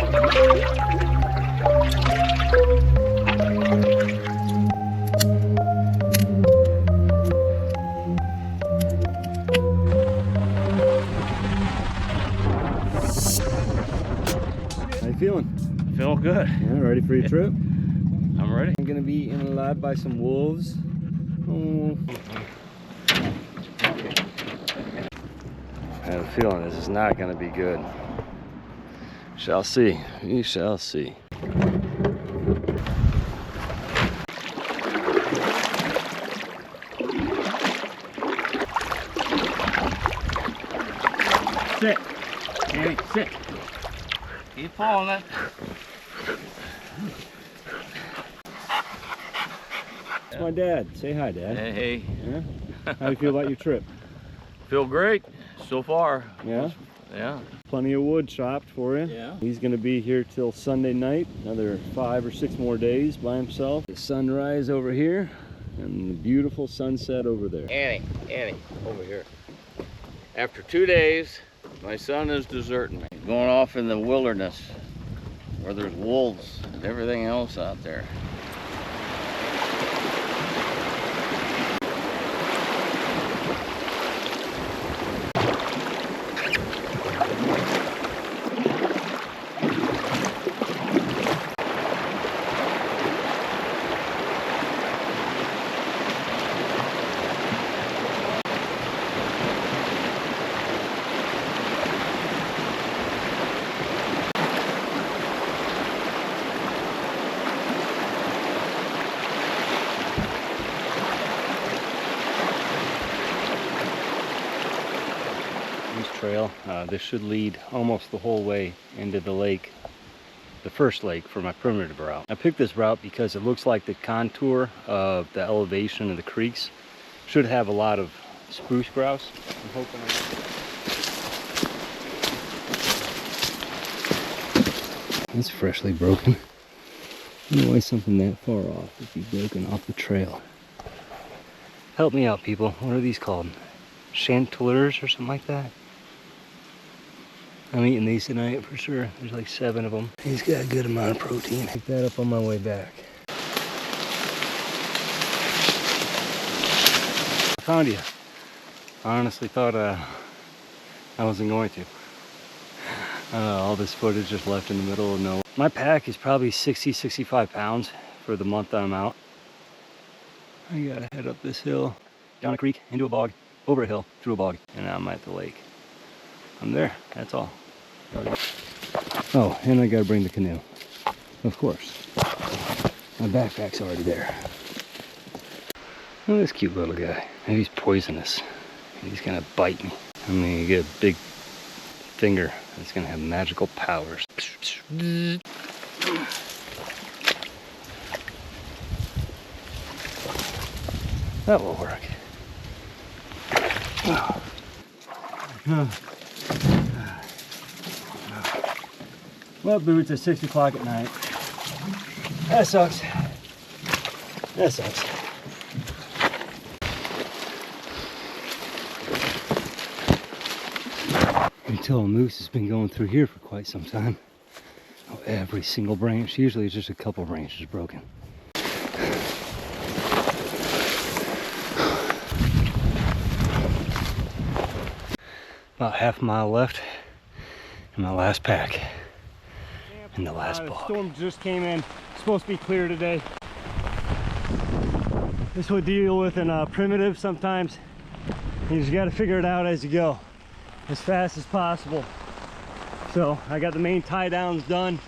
How you feeling? Feel good. Yeah, ready for your trip? I'm ready. I'm gonna be eaten alive by some wolves. Oh. I have a feeling this is not gonna be good. Shall see. We shall see. Sit. Danny, sit. Keep pulling it. It's my dad. Say hi, Dad. Hey. Yeah? How do you feel about your trip? Feel great so far. Yeah? Yeah. Plenty of wood chopped for you. Yeah. He's gonna be here till Sunday night, another 5 or 6 more days by himself. The sunrise over here and the beautiful sunset over there. Annie, over here. After 2 days, my son is deserting me. He's going off in the wilderness where there's wolves and everything else out there. Trail. This should lead almost the whole way into the lake, the first lake for my primitive route. I picked this route because it looks like the contour of the elevation of the creeks should have a lot of spruce grouse. I'm hoping it's freshly broken. I don't know why something that far off would be broken off the trail. Help me out, people. What are these called? Chanteleurs or something like that? I'm eating these tonight for sure. There's like 7 of them. He's got a good amount of protein. Pick that up on my way back. I found you. I honestly thought I wasn't going to. All this footage just left in the middle of nowhere. My pack is probably 60, 65 pounds for the month I'm out. I gotta head up this hill, down a creek, into a bog, over a hill, through a bog, and I'm at the lake. I'm there, that's all. Oh, and I gotta bring the canoe. Of course. My backpack's already there. Oh, this cute little guy. Maybe he's poisonous. He's gonna bite me. I'm gonna get a big finger that's gonna have magical powers. That will work. Well, boots at 6 o'clock at night. That sucks. That sucks. Until a moose has been going through here for quite some time. Oh, every single branch. Usually it's just a couple branches broken. About half a mile left in my last pack. In the last bog. Storm just came in. It's supposed to be clear today. This will deal with in primitive sometimes. You just got to figure it out as you go, as fast as possible. So I got the main tie downs done,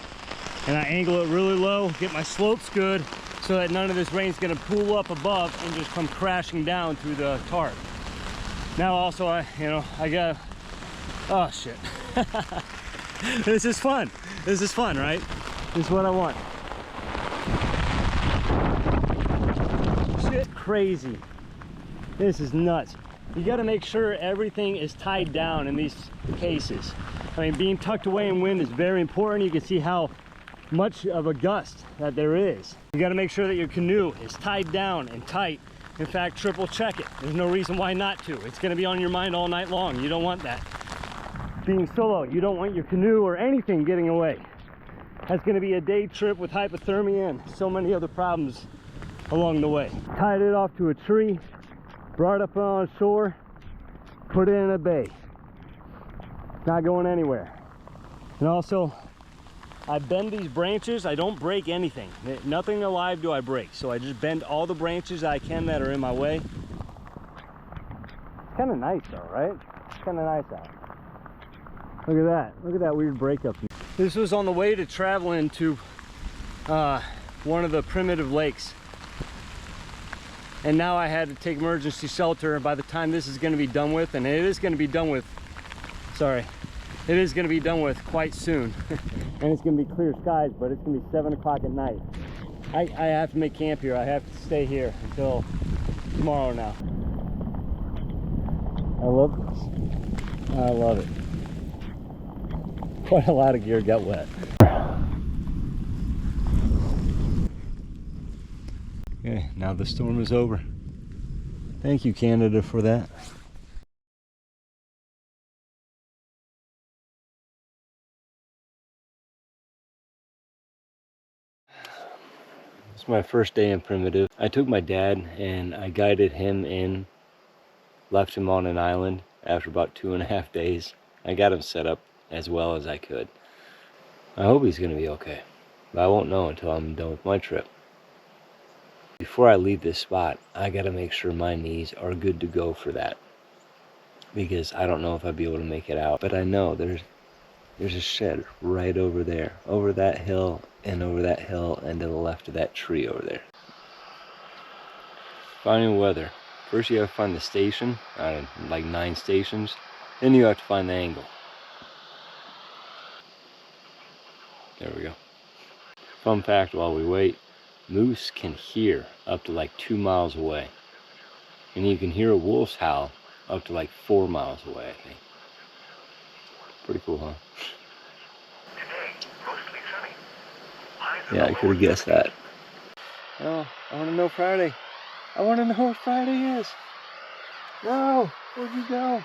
and I angle it really low, get my slopes good, so that none of this rain's going to pool up above and just come crashing down through the tarp. Now also I got. Oh shit. This is fun. This is fun, right? This is what I want. Shit crazy. This is nuts. You got to make sure everything is tied down in these cases. I mean, being tucked away in wind is very important. You can see how much of a gust that there is. You got to make sure that your canoe is tied down and tight. In fact, triple check it. There's no reason why not to. It's going to be on your mind all night long. You don't want that. Being solo, you don't want your canoe or anything getting away. That's gonna be a day trip with hypothermia and so many other problems along the way. Tied it off to a tree, brought up on shore, put it in a bay. Not going anywhere. And also, I bend these branches. I don't break anything. Nothing alive do I break. So I just bend all the branches I can that are in my way. Kind of nice though, right? It's kind of nice out. Look at that. Look at that weird breakup. This was on the way to traveling to one of the primitive lakes. And now I had to take emergency shelter. By the time this is going to be done with, and it is going to be done with, sorry, it is going to be done with quite soon. And it's going to be clear skies, but it's going to be 7 o'clock at night. I have to make camp here. I have to stay here until tomorrow now. I love this. I love it. Quite a lot of gear got wet. Okay, now the storm is over. Thank you, Canada, for that. It's my first day in Primitive. I took my dad and I guided him in, left him on an island after about 2.5 days. I got him set up as well as I could. I hope he's gonna be okay, but I won't know until I'm done with my trip. Before I leave this spot, I gotta make sure my knees are good to go for that, because I don't know if I'll be able to make it out, but I know there's a shed right over there, over that hill and over that hill and to the left of that tree over there. Finding weather. First you have to find the station, like 9 stations, then you have to find the angle. There we go. Fun fact while we wait, moose can hear up to like 2 miles away. And you can hear a wolf's howl up to like 4 miles away, I think. Pretty cool, huh? Yeah, I could have guessed that. Oh, I want to know Friday. I want to know what Friday is. No, where'd you go?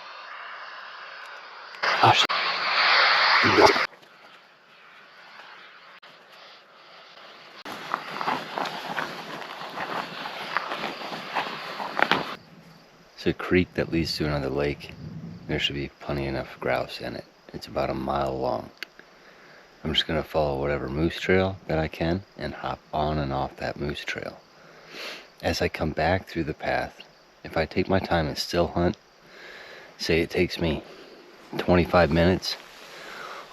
Oh, shit. It's a creek that leads to another lake. There should be plenty enough grouse in it. It's about a mile long. I'm just gonna follow whatever moose trail that I can and hop on and off that moose trail. As I come back through the path, if I take my time and still hunt, say it takes me 25 minutes,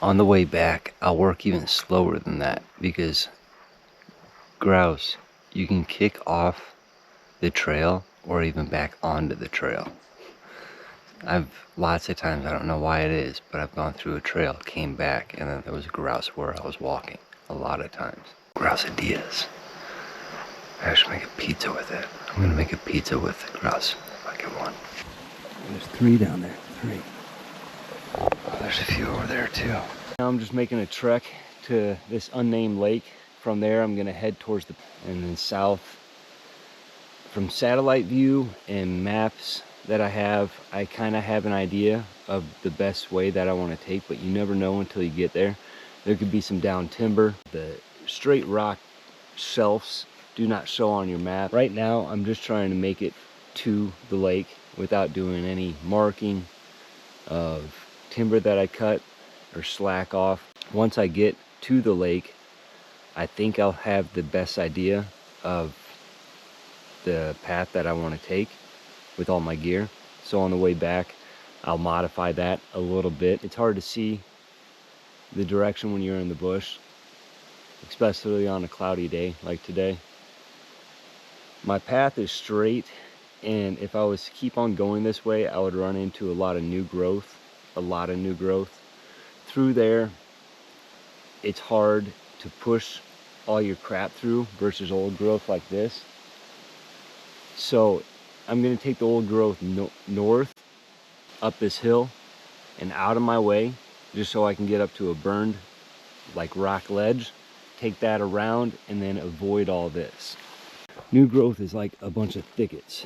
on the way back I'll work even slower than that, because grouse, you can kick off the trail or even back onto the trail. I've lots of times, I don't know why it is, but I've gone through a trail, came back, and then there was grouse where I was walking. A lot of times. Grouse-a-dias. I should make a pizza with it. I'm gonna make a pizza with grouse if I get one. There's 3 down there. 3. Oh, there's a few over there too. Now I'm just making a trek to this unnamed lake. From there I'm gonna head towards and then south. From satellite view and maps that I have, I kind of have an idea of the best way that I want to take, but you never know until you get there. There could be some down timber. The straight rock shelves do not show on your map. Right now, I'm just trying to make it to the lake without doing any marking of timber that I cut or slack off. Once I get to the lake, I think I'll have the best idea of the path that I want to take with all my gear. So on the way back, I'll modify that a little bit. It's hard to see the direction when you're in the bush, especially on a cloudy day like today. My path is straight, and if I was to keep on going this way, I would run into a lot of new growth. Through there, it's hard to push all your crap through versus old growth like this. So I'm going to take the old growth north up this hill and out of my way, just so I can get up to a burned like rock ledge, take that around, and then avoid all this. New growth is like a bunch of thickets.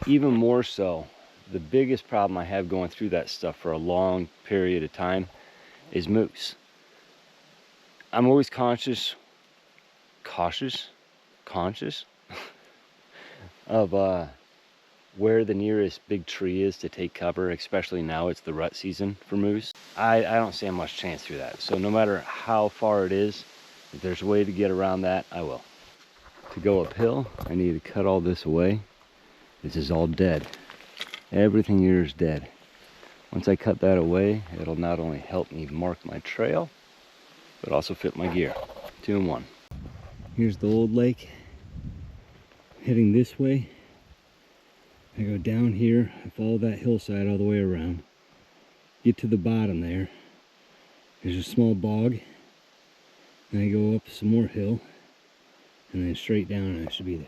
Even more so, the biggest problem I have going through that stuff for a long period of time is moose. I'm always cautious of where the nearest big tree is to take cover, especially now it's the rut season for moose. I don't stand much chance through that. So no matter how far it is, if there's a way to get around that, I will. To go uphill, I need to cut all this away. This is all dead. Everything here is dead. Once I cut that away, it'll not only help me mark my trail, but also fit my gear. 2 in 1. Here's the old lake. Heading this way. I go down here, I follow that hillside all the way around. Get to the bottom there. There's a small bog. Then I go up some more hill. And then straight down and I should be there.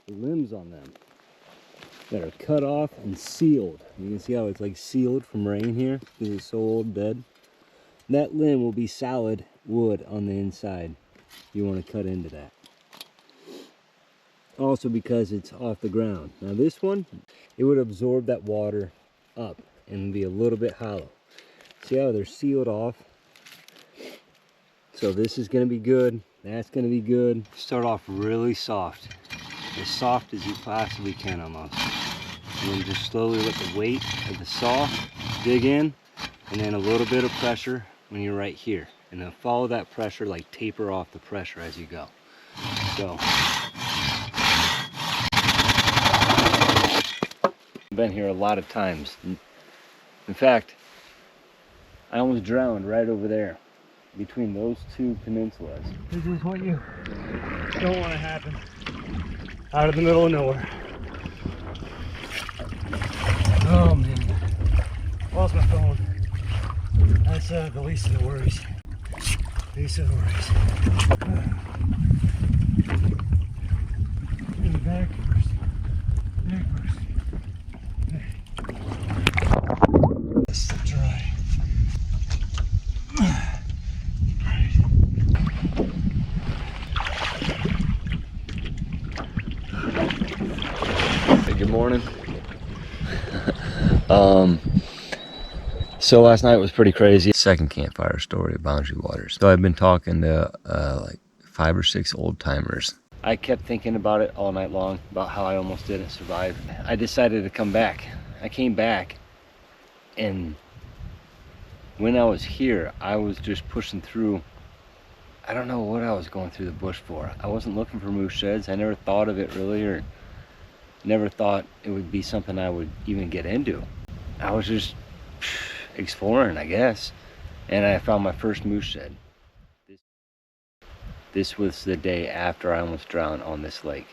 The limbs on them that are cut off and sealed. You can see how it's like sealed from rain here because it's so old, dead. That limb will be solid wood on the inside. You want to cut into that. Also because it's off the ground. Now this one, it would absorb that water up and be a little bit hollow. See how they're sealed off? So this is going to be good. That's going to be good. Start off really soft. As soft as you possibly can almost. And then just slowly let the weight of the saw dig in, and then a little bit of pressure when you're right here. And then follow that pressure, like taper off the pressure as you go. So, I've been here a lot of times. In fact, I almost drowned right over there between those two peninsulas. This is what you don't want to happen. Out of the middle of nowhere. Oh man, lost my phone. That's the least of the worries. Least of the worries. In the back first. Back first. It's dry. Good morning. So last night was pretty crazy. Second campfire story of Boundary Waters. So I've been talking to like 5 or 6 old timers. I kept thinking about it all night long, about how I almost didn't survive. I decided to come back. I came back, and when I was here, I was just pushing through. I don't know what I was going through the bush for. I wasn't looking for moose sheds. I never thought of it really, or never thought it would be something I would even get into. I was just exploring, I guess, and I found my first moose shed. This was the day after I almost drowned on this lake.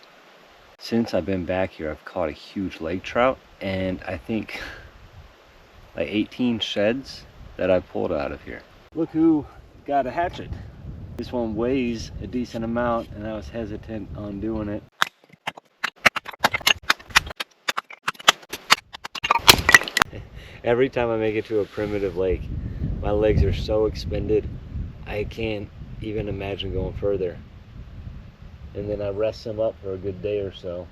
Since I've been back here, I've caught a huge lake trout, and I think like 18 sheds that I pulled out of here. Look who got a hatchet. This one weighs a decent amount, and I was hesitant on doing it. Every time I make it to a primitive lake, my legs are so expended, I can't even imagine going further. And then I rest them up for a good day or so,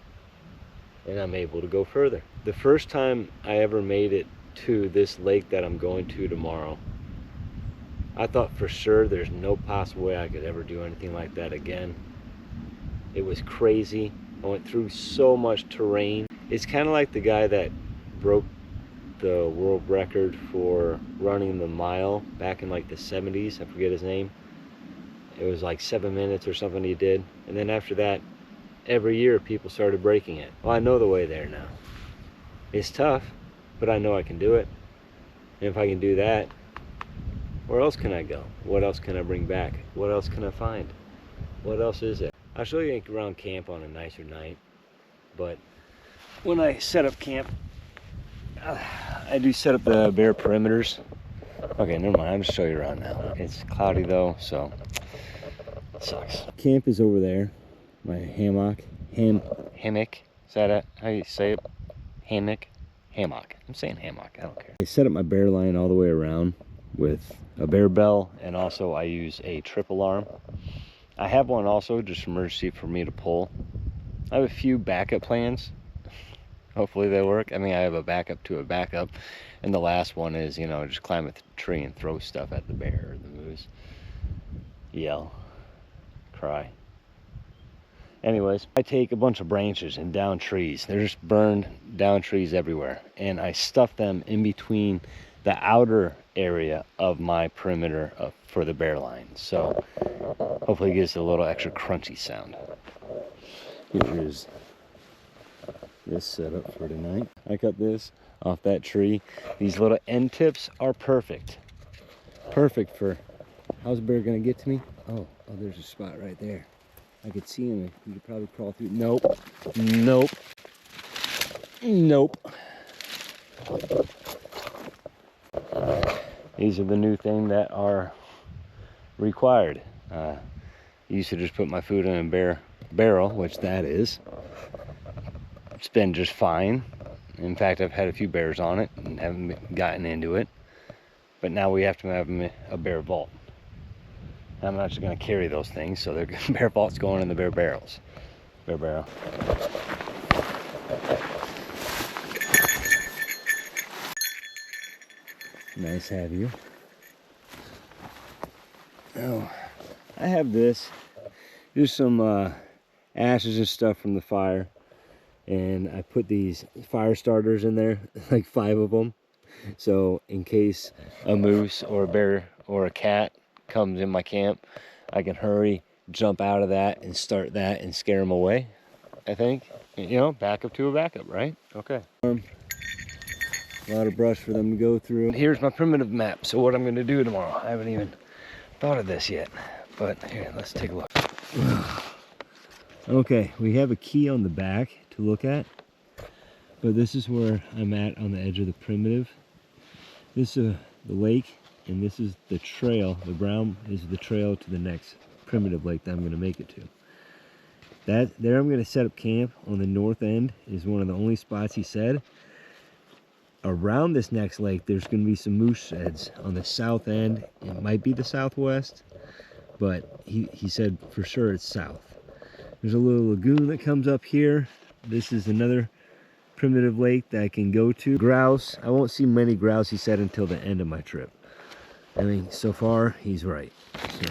and I'm able to go further. The first time I ever made it to this lake that I'm going to tomorrow, I thought for sure there's no possible way I could ever do anything like that again. It was crazy. I went through so much terrain. It's kind of like the guy that broke the world record for running the mile back in like the 70s. I forget his name. It was like 7 minutes or something he did. And then after that, every year people started breaking it. Well, I know the way there now. It's tough, but I know I can do it. And if I can do that, where else can I go? What else can I bring back? What else can I find? What else is it? I'll show you around camp on a nicer night. But when I set up camp, I do set up the bare perimeters. Okay, never mind. I'll just show you around now. It's cloudy though, so it sucks. Camp is over there. My hammock. Hammock. Is that how you say it? Hammock. Hammock. I'm saying hammock. I don't care. I set up my bear line all the way around with a bear bell, and also I use a triple arm. I have one also, just emergency for me to pull. I have a few backup plans. Hopefully they work. I mean, I have a backup to a backup. And the last one is, you know, just climb a tree and throw stuff at the bear or the moose. Yell. Cry. Anyways, I take a bunch of branches and down trees. There's burned down trees everywhere. And I stuff them in between the outer area of my perimeter for the bear line. So hopefully it gives a little extra crunchy sound. Here is this setup for tonight. I cut this off that tree. These little end tips are perfect. Perfect for, how's the bear gonna get to me? Oh, there's a spot right there. I could see him. He could probably crawl through. Nope. Nope. Nope. These are the new thing that are required. I used to just put my food in a barrel, which that is. It's been just fine. In fact, I've had a few bears on it and haven't gotten into it. But now we have to have a bear vault. I'm not just going to carry those things, so the bear vault's going in the bear barrels. Bear barrel. Nice have you. Oh, I have this. Just some ashes and stuff from the fire. And I put these fire starters in there, like 5 of them. So in case a moose or a bear or a cat comes in my camp, I can hurry, jump out of that and start that and scare them away. I think, you know, backup to a backup, right? Okay. A lot of brush for them to go through. Here's my primitive map. So what I'm going to do tomorrow, I haven't even thought of this yet, but here, let's take a look. Okay, we have a key on the back to look at, but this is where I'm at on the edge of the primitive. This is the lake, and this is the trail. The brown is the trail to the next primitive lake that I'm going to make it to. There I'm going to set up camp on the north end. Is one of the only spots he said. Around this next lake, there's going to be some moose sheds on the south end. It might be the southwest, but he said for sure it's south. There's a little lagoon that comes up here. This is another primitive lake that I can go to. Grouse, I won't see many grouse, he said, until the end of my trip. I mean, so far, he's right. So,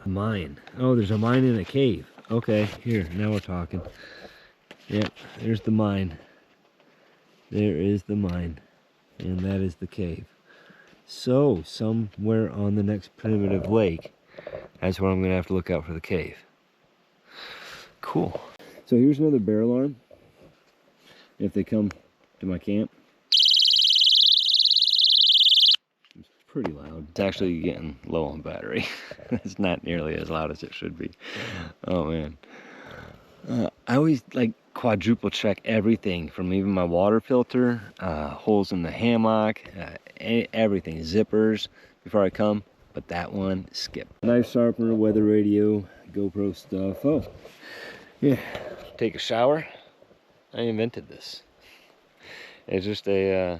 mine. Oh, there's a mine in a cave. Okay, here, now we're talking. Yep, there's the mine. There is the mine. And that is the cave. So, somewhere on the next primitive lake, that's where I'm going to have to look out for the cave. Cool. So here's another bear alarm. If they come to my camp. It's pretty loud. It's actually getting low on battery. It's not nearly as loud as it should be. Oh man. I always like quadruple check everything, from even my water filter, holes in the hammock, everything, zippers before I come. But that one, skip. Knife sharpener, weather radio, GoPro stuff. Oh, yeah. Take a shower. I invented this. It's just a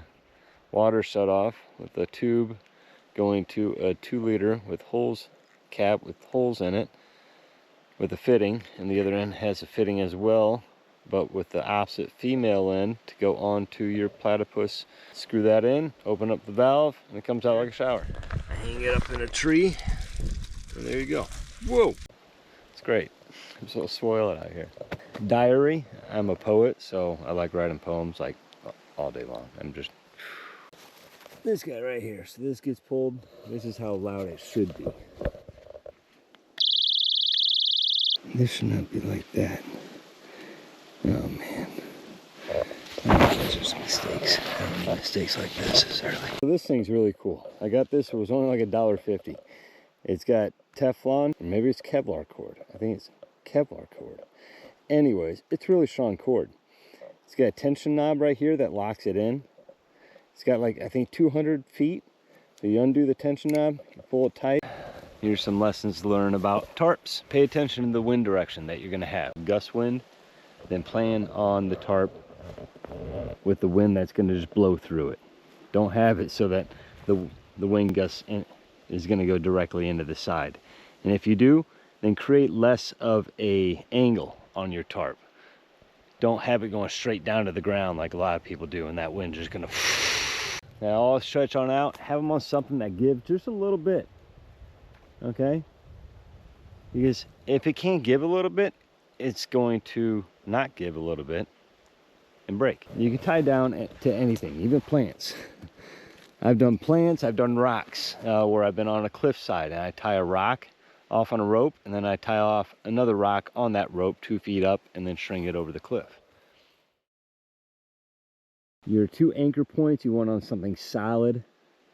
water shut-off with a tube going to a 2-liter with holes, cap with holes in it, with a fitting, and the other end has a fitting as well, but with the opposite female end to go onto your platypus. Screw that in, open up the valve, and it comes out like a shower. Hang it up in a tree, and there you go. Whoa! It's great. I'm so spoiled out here. Diary. I'm a poet, so I like writing poems like all day long. I'm just... This guy right here. So this gets pulled. This is how loud it should be. This should not be like that. Oh man. Those are some mistakes. I don't need mistakes like this necessarily. So this thing's really cool. I got this, it was only like $1.50. It's got Teflon, or maybe it's Kevlar cord. I think it's Kevlar cord. Anyways, it's really strong cord. It's got a tension knob right here that locks it in. It's got like, I think 200 feet. So you undo the tension knob, you pull it tight. Here's some lessons to learn about tarps. Pay attention to the wind direction that you're gonna have. Gust wind, then plan on the tarp with the wind that's gonna just blow through it. Don't have it so that the wind gust is gonna go directly into the side. And if you do, then create less of a angle on your tarp. Don't have it going straight down to the ground like a lot of people do, and that wind just gonna now all stretch on out. Have them on something that gives just a little bit, okay? Because if it can't give a little bit, it's going to not give a little bit and break. You can tie down to anything, even plants. I've done plants, I've done rocks, where I've been on a cliffside and I tie a rock off on a rope, and then I tie off another rock on that rope 2 feet up and then string it over the cliff. Your 2 anchor points you want on something solid.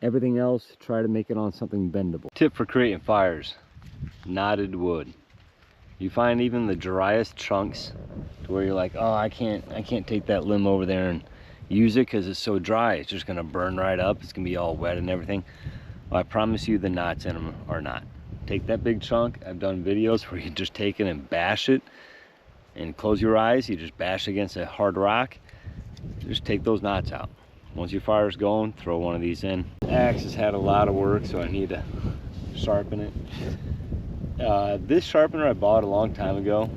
Everything else, try to make it on something bendable. Tip for creating fires: knotted wood. You find even the driest chunks to where you're like, oh, I can't take that limb over there and use it because it's so dry. It's just gonna burn right up. It's gonna be all wet and everything. Well, I promise you the knots in them are not. Take that big chunk. I've done videos where you just take it and bash it and close your eyes. You just bash against a hard rock. Just take those knots out. Once your fire's going, throw one of these in. The axe has had a lot of work, so I need to sharpen it. This sharpener I bought a long time ago,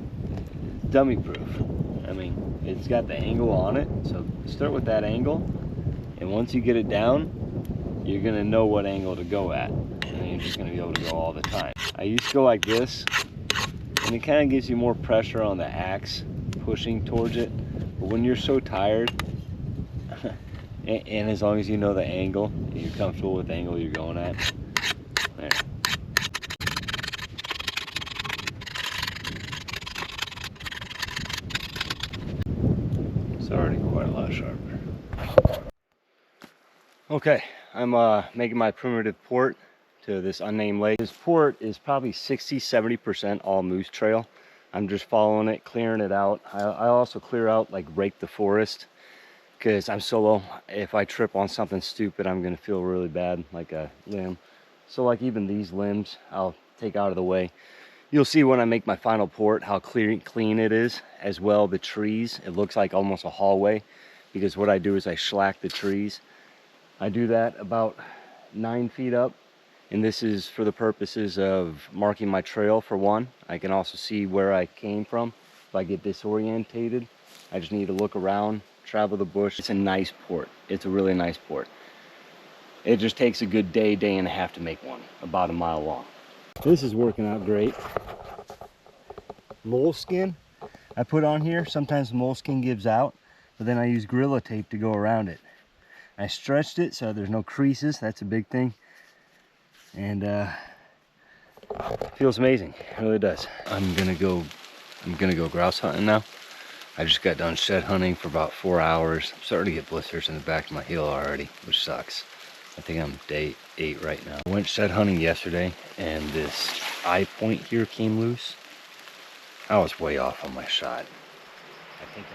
dummy proof. I mean, it's got the angle on it, so start with that angle, and once you get it down, you're gonna know what angle to go at, and you're just gonna be able to go all the time. I used to go like this, and it kind of gives you more pressure on the axe pushing towards it. But when you're so tired, and as long as you know the angle, you're comfortable with the angle you're going at, there. It's already quite a lot sharper. Okay, I'm making my primitive port to this unnamed lake. This port is probably 60-70% all moose trail. I'm just following it, clearing it out. I also clear out, like rake the forest, because I'm solo. If I trip on something stupid, I'm gonna feel really bad, like a limb. So like even these limbs, I'll take out of the way. You'll see when I make my final port how clean it is. As well, the trees, it looks like almost a hallway, because what I do is I shellac the trees. I do that about 9 feet up, and this is for the purposes of marking my trail for one. I can also see where I came from. If I get disorientated, I just need to look around, travel the bush. It's a nice port. It's a really nice port. It just takes a good day and a half to make one, about a mile long. This is working out great. Moleskin I put on here. Sometimes moleskin gives out, but then I use Gorilla Tape to go around it. I stretched it so there's no creases. That's a big thing. And it feels amazing. It really does. I'm gonna go grouse hunting now. I just got done shed hunting for about 4 hours. I'm starting to get blisters in the back of my heel already, which sucks. I think I'm day 8 right now. I went shed hunting yesterday, and this eye point here came loose. I was way off on my shot. I think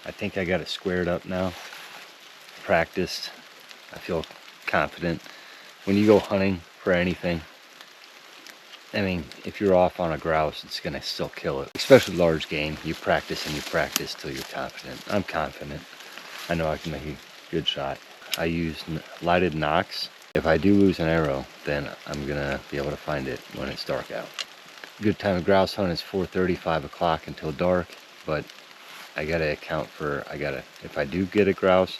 I think I got it squared up now. Practiced. I feel confident. When you go hunting for anything, I mean, if you're off on a grouse, it's gonna still kill it. Especially large game, you practice till you're confident. I'm confident. I know I can make a good shot. I use lighted nocks. If I do lose an arrow, then I'm gonna be able to find it when it's dark out. Good time of grouse hunt is 4:30, 5 o'clock until dark, but I gotta account for, if I do get a grouse,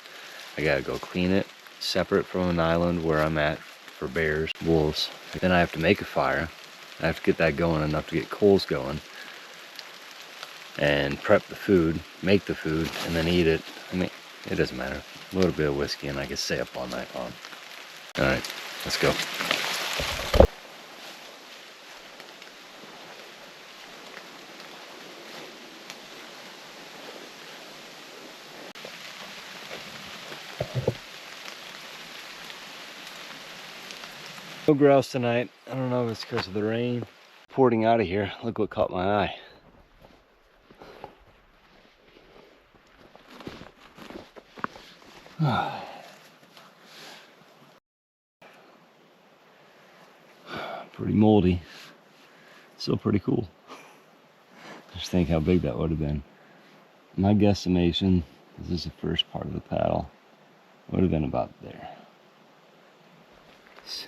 I gotta go clean it separate from an island where I'm at for bears, wolves. Then I have to make a fire. I have to get that going enough to get coals going, and prep the food, make the food, and then eat it. I mean, it doesn't matter. A little bit of whiskey and I can stay up all night long. All right, let's go. No grouse tonight. I don't know if it's because of the rain. Porting out of here, look what caught my eye. Pretty moldy. Still pretty cool. Just think how big that would have been. My guesstimation, this is the first part of the paddle, would have been about there.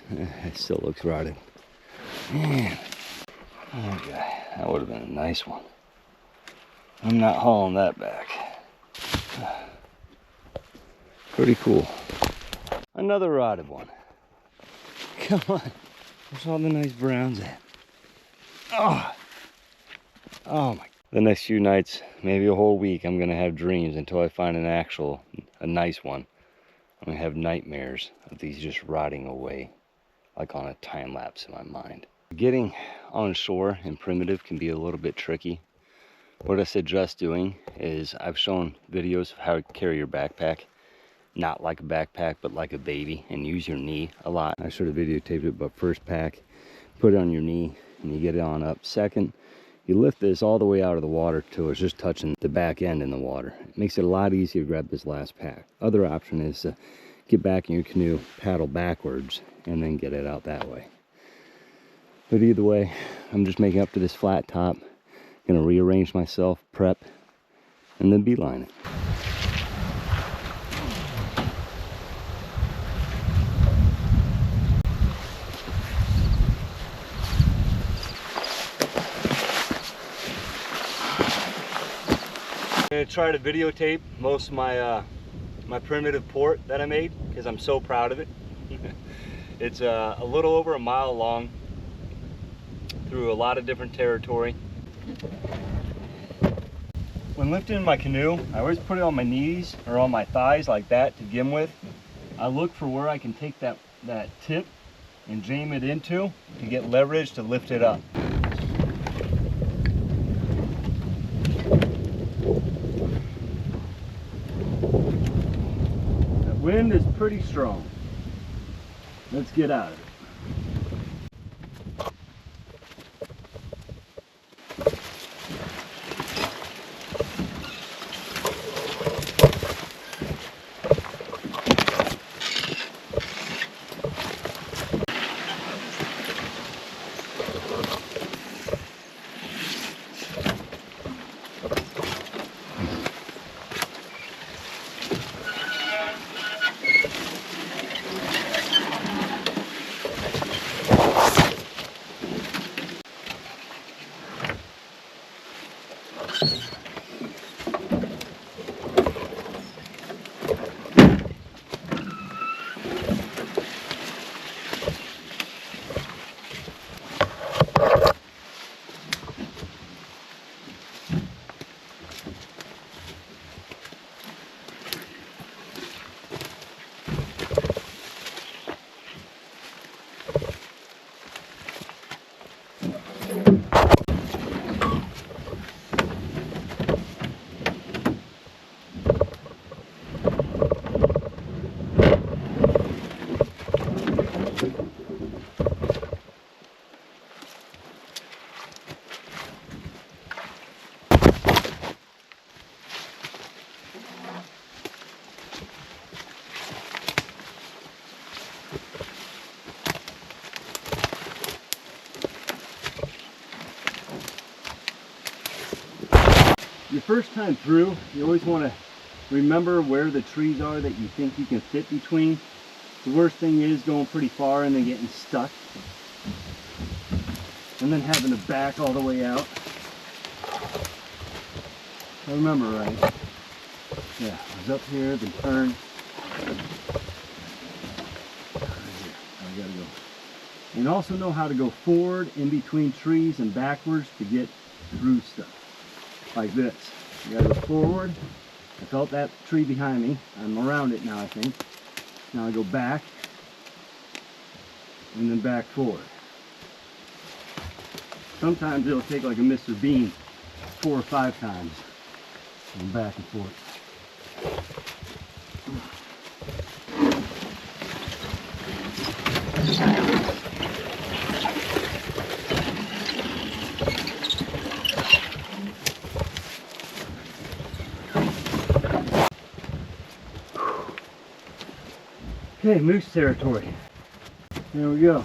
It still looks rotted. Man. Okay, that would have been a nice one. I'm not hauling that back. Pretty cool. Another rotted one. Come on. Where's all the nice browns at? Oh my. The next few nights, maybe a whole week, I'm gonna have dreams until I find a nice one. I'm gonna have nightmares of these just rotting away, like on a time lapse in my mind. Getting on shore in primitive can be a little bit tricky. What I suggest doing is, I've shown videos of how to carry your backpack, not like a backpack, but like a baby, and use your knee a lot. I should have videotaped it, but first pack, put it on your knee and you get it on up. Second, you lift this all the way out of the water till it's just touching the back end in the water. It makes it a lot easier to grab this last pack. Other option is to get back in your canoe, paddle backwards, and then get it out that way. But either way, I'm just making up to this flat top. Gonna rearrange myself, prep, and then beeline it. I'm gonna try to videotape most of my my primitive port that I made, because I'm so proud of it. It's a little over a mile long, through a lot of different territory. When lifting my canoe, I always put it on my knees or on my thighs like that to begin with. I look for where I can take that tip and jam it into to get leverage to lift it up. The wind is pretty strong. Let's get out of it. Your first time through, you always want to remember where the trees are that you think you can fit between. The worst thing is going pretty far and then getting stuck, and then having to back all the way out. I remember right. Yeah, I was up here, then turned. I gotta go. And also know how to go forward, in between trees, and backwards to get through stuff. Like this. You gotta go forward. I felt that tree behind me. I'm around it now, I think. Now I go back, and then back forward. Sometimes it'll take like a Mr. Bean 4 or 5 times. And back and forth. Okay, moose territory. There we go.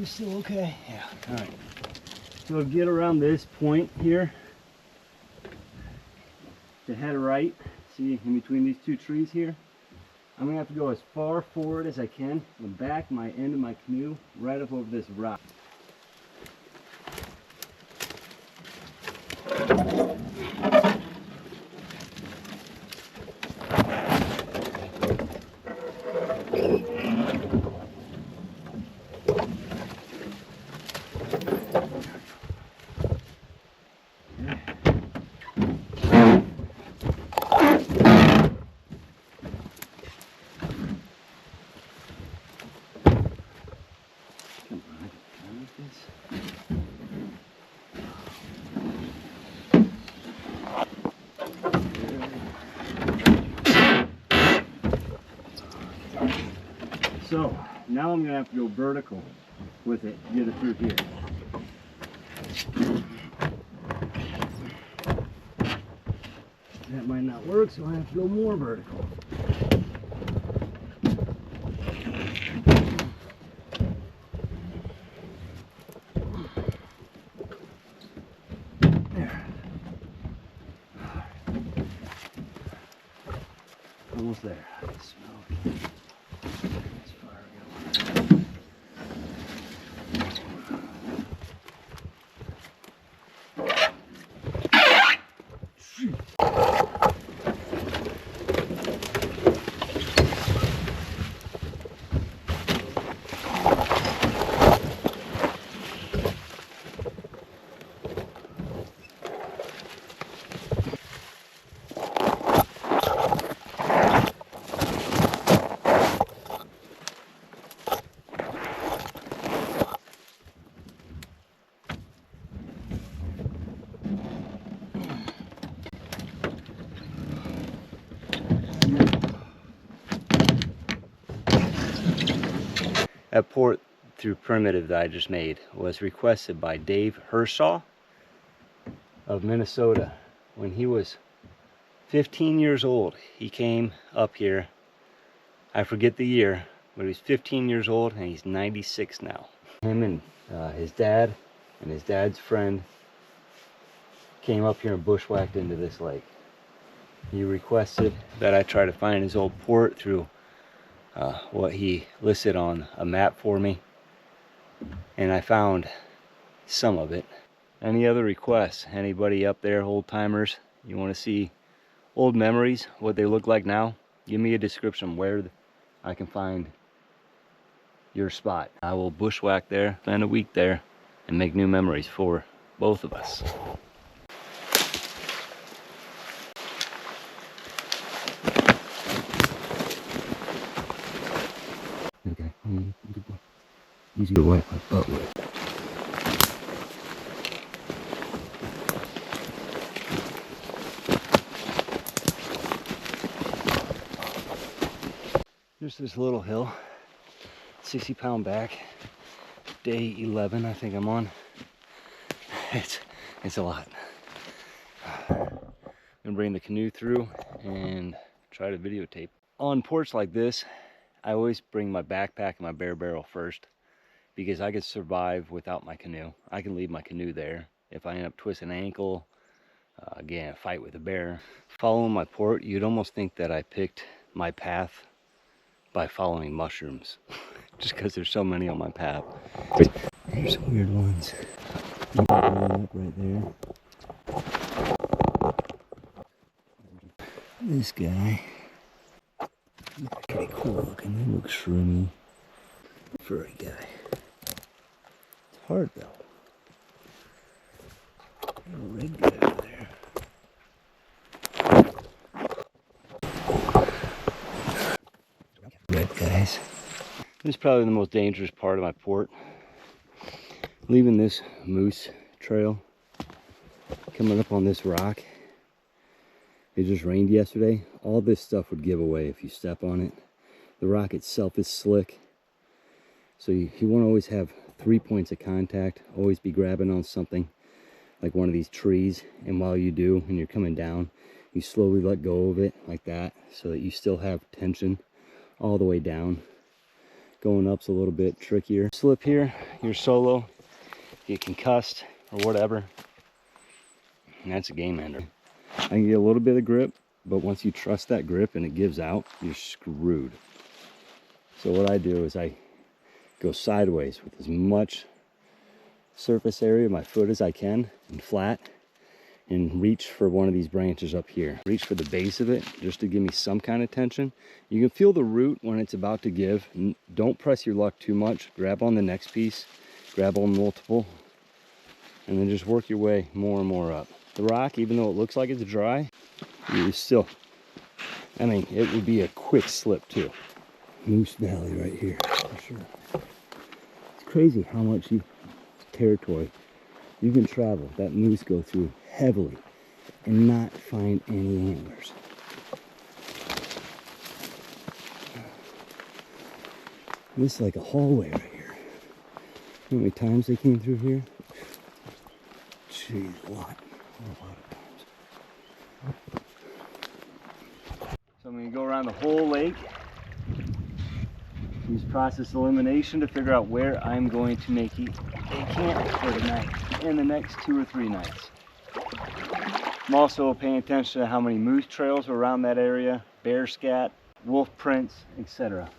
is still okay. Yeah, all right. So get around this point here to head right. See, in between these two trees here, I'm gonna have to go as far forward as I can and back my end of my canoe right up over this rock. So now I'm gonna have to go vertical with it to get it through here. That might not work, so I have to go more vertical. There. Almost there. Smoke. As far as we go. That port through primitive that I just made was requested by Dave Hershaw of Minnesota. When he was 15 years old, he came up here. I forget the year, but he was 15 years old and he's 96 now. Him and his dad and his dad's friend came up here and bushwhacked into this lake. He requested that I try to find his old port through what he listed on a map for me, and I found some of it. Any other requests? Anybody up there, old timers, you want to see old memories, what they look like now? Give me a description where I can find your spot. I will bushwhack there, spend a week there, and make new memories for both of us. Okay, easy to wipe my butt with. There's this little hill, 60-pound back, day 11 I think I'm on. It's a lot. I'm gonna bring the canoe through and try to videotape. On ports like this, I always bring my backpack and my bear barrel first, because I could survive without my canoe. I can leave my canoe there. If I end up twisting an ankle, again, fight with a bear. Following my port, you'd almost think that I picked my path by following mushrooms, just because there's so many on my path. There's some weird ones. Up right there. This guy, pretty cool looking. He looks shroomy. Furry guy. It's hard though. There's a red guy over there. Red guys. This is probably the most dangerous part of my port. Leaving this moose trail, coming up on this rock. It just rained yesterday. All this stuff would give away if you step on it. The rock itself is slick. So you want to always have 3 points of contact. Always be grabbing on something like one of these trees. And while you do, and you're coming down, you slowly let go of it like that, so that you still have tension all the way down. Going up's a little bit trickier. Slip here, you're solo, get concussed or whatever, and that's a game ender. I can get a little bit of grip, but once you trust that grip and it gives out, you're screwed. So what I do is I go sideways with as much surface area of my foot as I can and flat, and reach for one of these branches up here. Reach for the base of it just to give me some kind of tension. You can feel the root when it's about to give. Don't press your luck too much. Grab on the next piece, grab on multiple, and then just work your way more and more up. The rock, even though it looks like it's dry, you still, I mean, it would be a quick slip too. Moose Valley right here, for sure. It's crazy how much territory you can travel, that moose go through heavily and not find any antlers. This is like a hallway right here. How many times they came through here? Jeez, a lot of times. So I'm going to go around the whole lake, use process elimination to figure out where I'm going to make a camp for the night and the next 2 or 3 nights. I'm also paying attention to how many moose trails are around that area, bear scat, wolf prints, etc.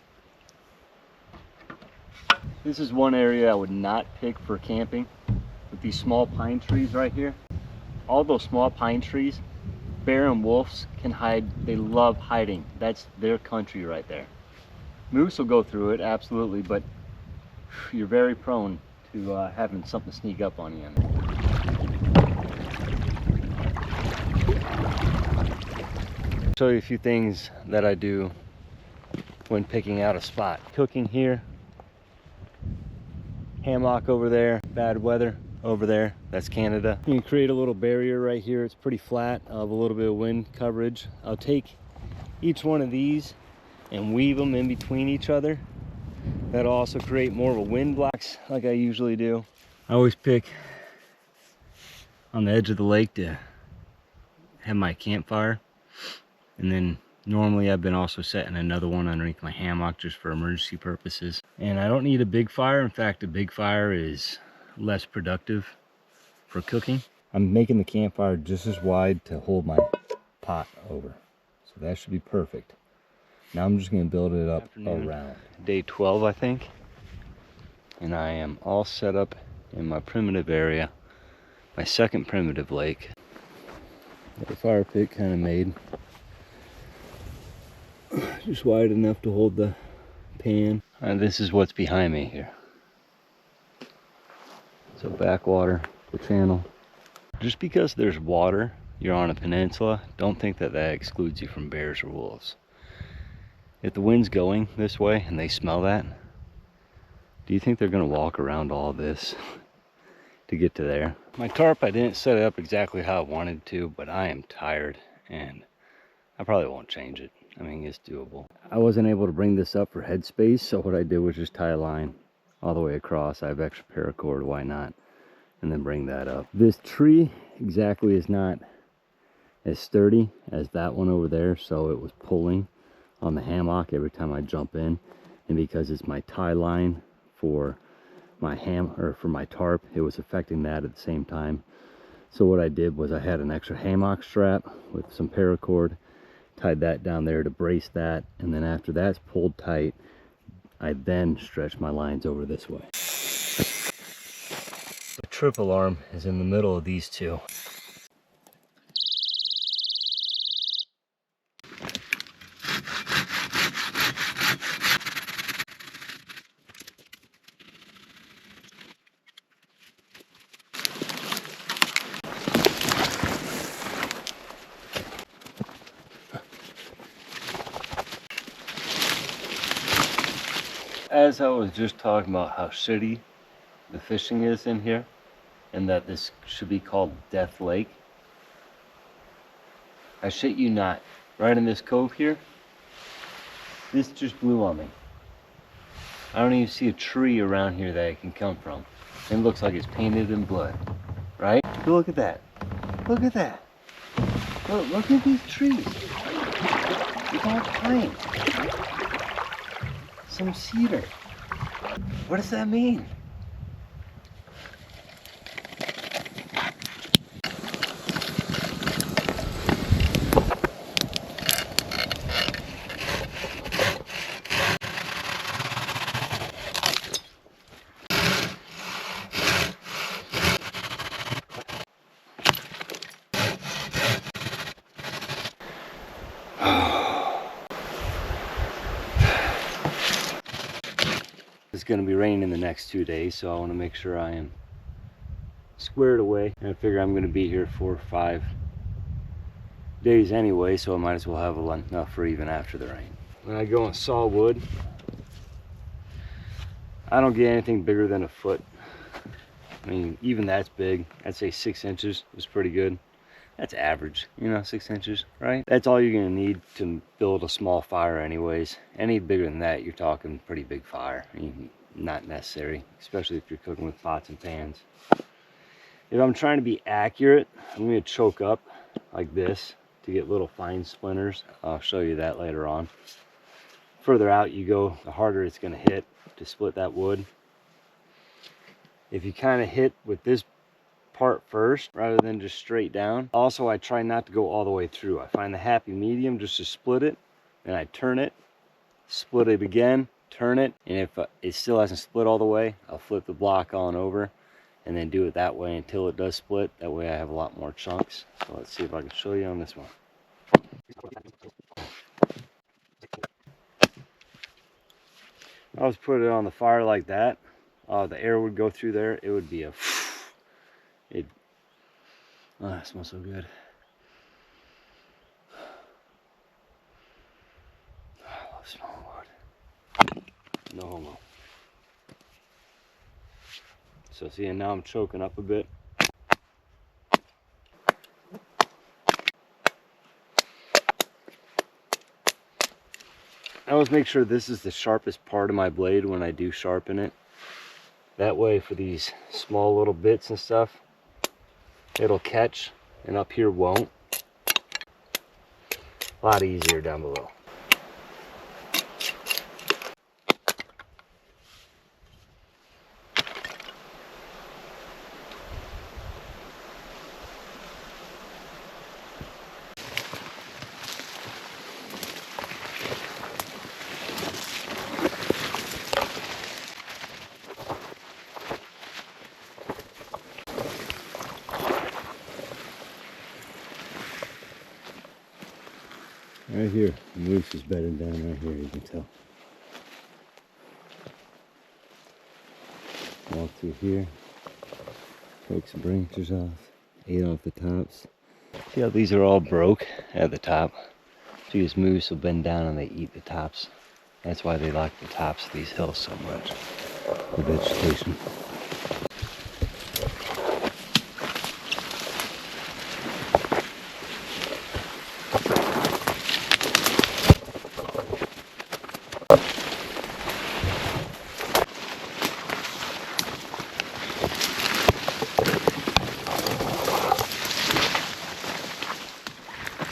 This is one area I would not pick for camping, with these small pine trees right here. All those small pine trees, bear and wolves can hide. They love hiding. That's their country right there. Moose will go through it, absolutely, but you're very prone to having something sneak up on you in there. Show you a few things that I do when picking out a spot. Cooking here, hammock over there, bad weather over there, that's Canada. You can create a little barrier right here. It's pretty flat, of a little bit of wind coverage. I'll take each one of these and weave them in between each other. That'll also create more of a wind blocks like I usually do. I always pick on the edge of the lake to have my campfire, and then normally I've been also setting another one underneath my hammock just for emergency purposes. And I don't need a big fire. In fact, a big fire is less productive for cooking. I'm making the campfire just as wide to hold my pot over, so that should be perfect. Now I'm just going to build it up around. Day 12, I think. And I am all set up in my primitive area, my second primitive lake. Got a fire pit kind of made. Just wide enough to hold the pan. And this is what's behind me here. So backwater, the channel. Just because there's water, you're on a peninsula, don't think that that excludes you from bears or wolves. If the wind's going this way and they smell that, do you think they're gonna walk around all this to get to there? My tarp, I didn't set it up exactly how I wanted to, but I am tired and I probably won't change it. I mean, it's doable. I wasn't able to bring this up for headspace, so what I did was just tie a line all the way across. I have extra paracord, why not? And then bring that up. This tree exactly is not as sturdy as that one over there, so it was pulling on the hammock every time I jump in, and because it's my tie line for my for my tarp, it was affecting that at the same time. So what I did was I had an extra hammock strap with some paracord, tied that down there to brace that, and then after that's pulled tight, I then stretched my lines over this way. The trip alarm is in the middle of these two. As I was just talking about how shitty the fishing is in here, and that this should be called Death Lake, I shit you not, right in this cove here, this just blew on me. I don't even see a tree around here that it can come from. It looks like it's painted in blood, right? But look at that. Look at that. Look at these trees. It's all pine. Some cedar. What does that mean? It's going to be raining the next 2 days, so I want to make sure I am squared away. And I figure I'm going to be here 4 or 5 days anyway, so I might as well have enough for even after the rain. When I go and saw wood, I don't get anything bigger than a foot. I mean, even that's big. I'd say 6 inches is pretty good. That's average, you know, 6 inches, right? That's all you're gonna need to build a small fire anyways. Any bigger than that, you're talking pretty big fire. I mean, not necessary, especially if you're cooking with pots and pans. If I'm trying to be accurate, I'm gonna choke up like this to get little fine splinters. I'll show you that later on. Further out you go, the harder it's gonna hit to split that wood. If you kind of hit with this part first rather than just straight down. Also, I try not to go all the way through. I find the happy medium just to split it, and I turn it, split it again, turn it, and if it still hasn't split all the way, I'll flip the block on over and then do it that way until it does split. That way I have a lot more chunks. So let's see if I can show you on this one. I was put it on the fire like that. The air would go through there. It would be a oh, that smells so good. I love smelling wood. No homo. So see, and now I'm choking up a bit. I always make sure this is the sharpest part of my blade when I do sharpen it. That way for these small little bits and stuff, it'll catch, and up here won't. A lot easier down below. Right here, the moose is bedding down right here, you can tell. Walk through here, poke some branches off, ate off the tops. See how these are all broke at the top? So these moose will bend down and they eat the tops. That's why they like the tops of these hills so much, the vegetation.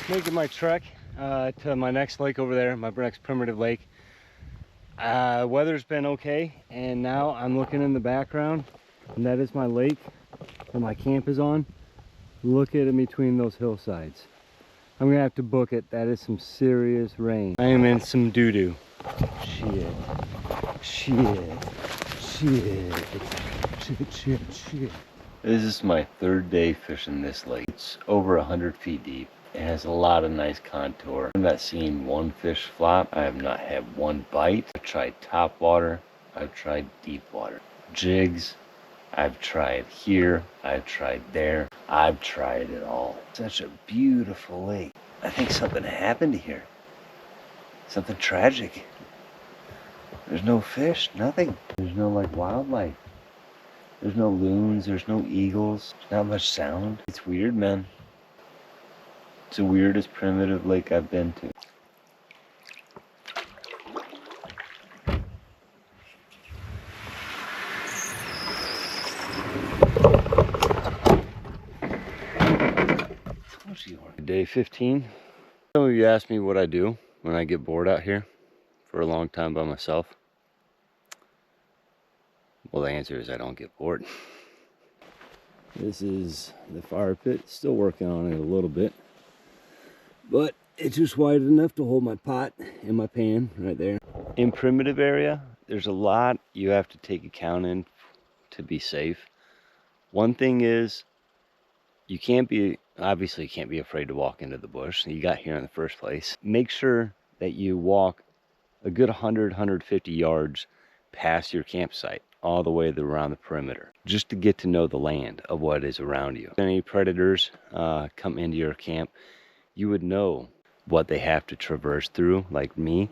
Making my trek to my next lake over there, my next primitive lake. Weather's been okay, and now I'm looking in the background, and that is my lake that my camp is on. Look at it between those hillsides. I'm gonna have to book it. That is some serious rain. I am in some doo-doo. Shit. This is my 3rd day fishing this lake. It's over 100 feet deep. It has a lot of nice contour. I've not seen one fish flop. I have not had one bite. I've tried top water. I've tried deep water. Jigs. I've tried here. I've tried there. I've tried it all. Such a beautiful lake. I think something happened here. Something tragic. There's no fish, nothing. There's no like wildlife. There's no loons, there's no eagles. There's not much sound. It's weird, man. It's the weirdest primitive lake I've been to. Day 15. Some of you asked me what I do when I get bored out here for a long time by myself. Well, the answer is I don't get bored. This is the fire pit. Still working on it a little bit, but it's just wide enough to hold my pot and my pan right there. In primitive area, there's a lot you have to take account in to be safe. One thing is, you can't be, obviously you can't be afraid to walk into the bush. You got here in the first place. Make sure that you walk a good 100, 150 yards past your campsite, all the way around the perimeter, just to get to know the land of what is around you. If any predators come into your camp, you would know what they have to traverse through. Like me,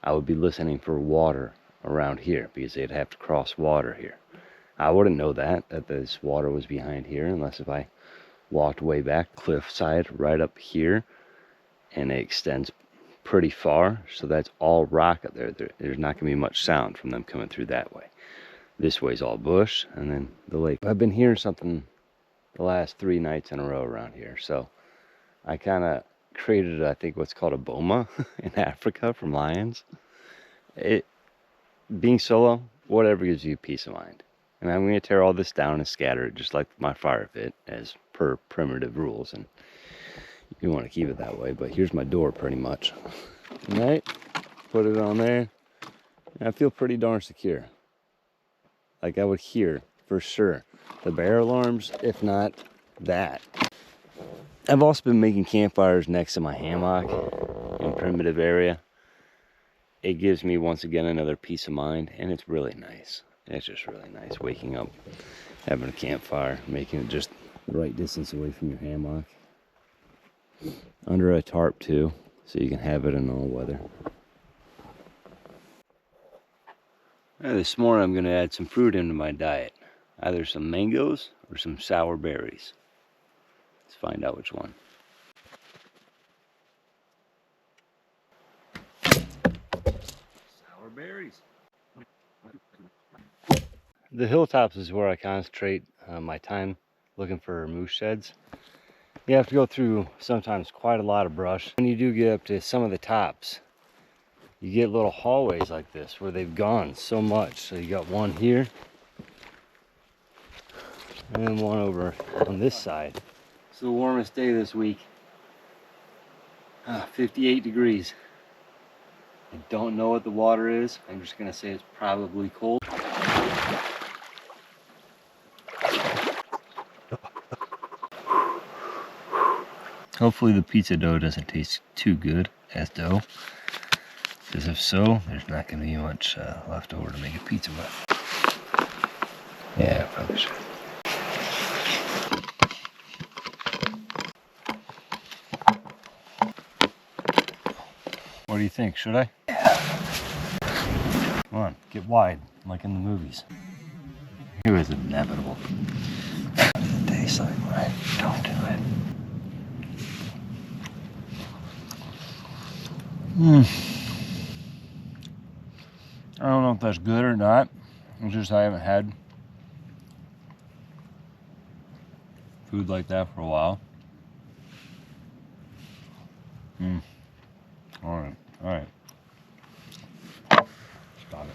I would be listening for water around here because they'd have to cross water here. I wouldn't know that this water was behind here unless if I walked way back cliffside right up here, and it extends pretty far, so that's all rock up there. There's not gonna be much sound from them coming through that way. This way's all bush, and then the lake. I've been hearing something the last 3 nights in a row around here, so I kind of created, I think, what's called a boma in Africa from lions. Being solo, whatever gives you peace of mind. And I'm going to tear all this down and scatter it just like my fire pit, as per primitive rules, and you want to keep it that way. But here's my door pretty much. Right? Put it on there. And I feel pretty darn secure. Like I would hear for sure the bear alarms, if not that. I've also been making campfires next to my hammock in primitive area. It gives me once again another peace of mind, and it's really nice. It's just really nice waking up, having a campfire, making it just the right distance away from your hammock. Under a tarp too, so you can have it in all weather. This morning I'm going to add some fruit into my diet. Either some mangoes or some sour berries. Let's find out which one. Sour berries. The hilltops is where I concentrate my time looking for moose sheds. You have to go through sometimes quite a lot of brush. When you do get up to some of the tops, you get little hallways like this where they've gone so much. So you got one here, and then one over on this side. It's the warmest day this week. 58 degrees. I don't know what the water is. I'm just gonna say it's probably cold. Hopefully the pizza dough doesn't taste too good as dough, because if so, there's not going to be much left over to make a pizza with. Yeah, I probably should. What do you think? Should I? Yeah. Come on, get wide, like in the movies. It was inevitable. What does it taste like when I don't do it? I don't know if that's good or not. It's just I haven't had food like that for a while. All right. Stop it.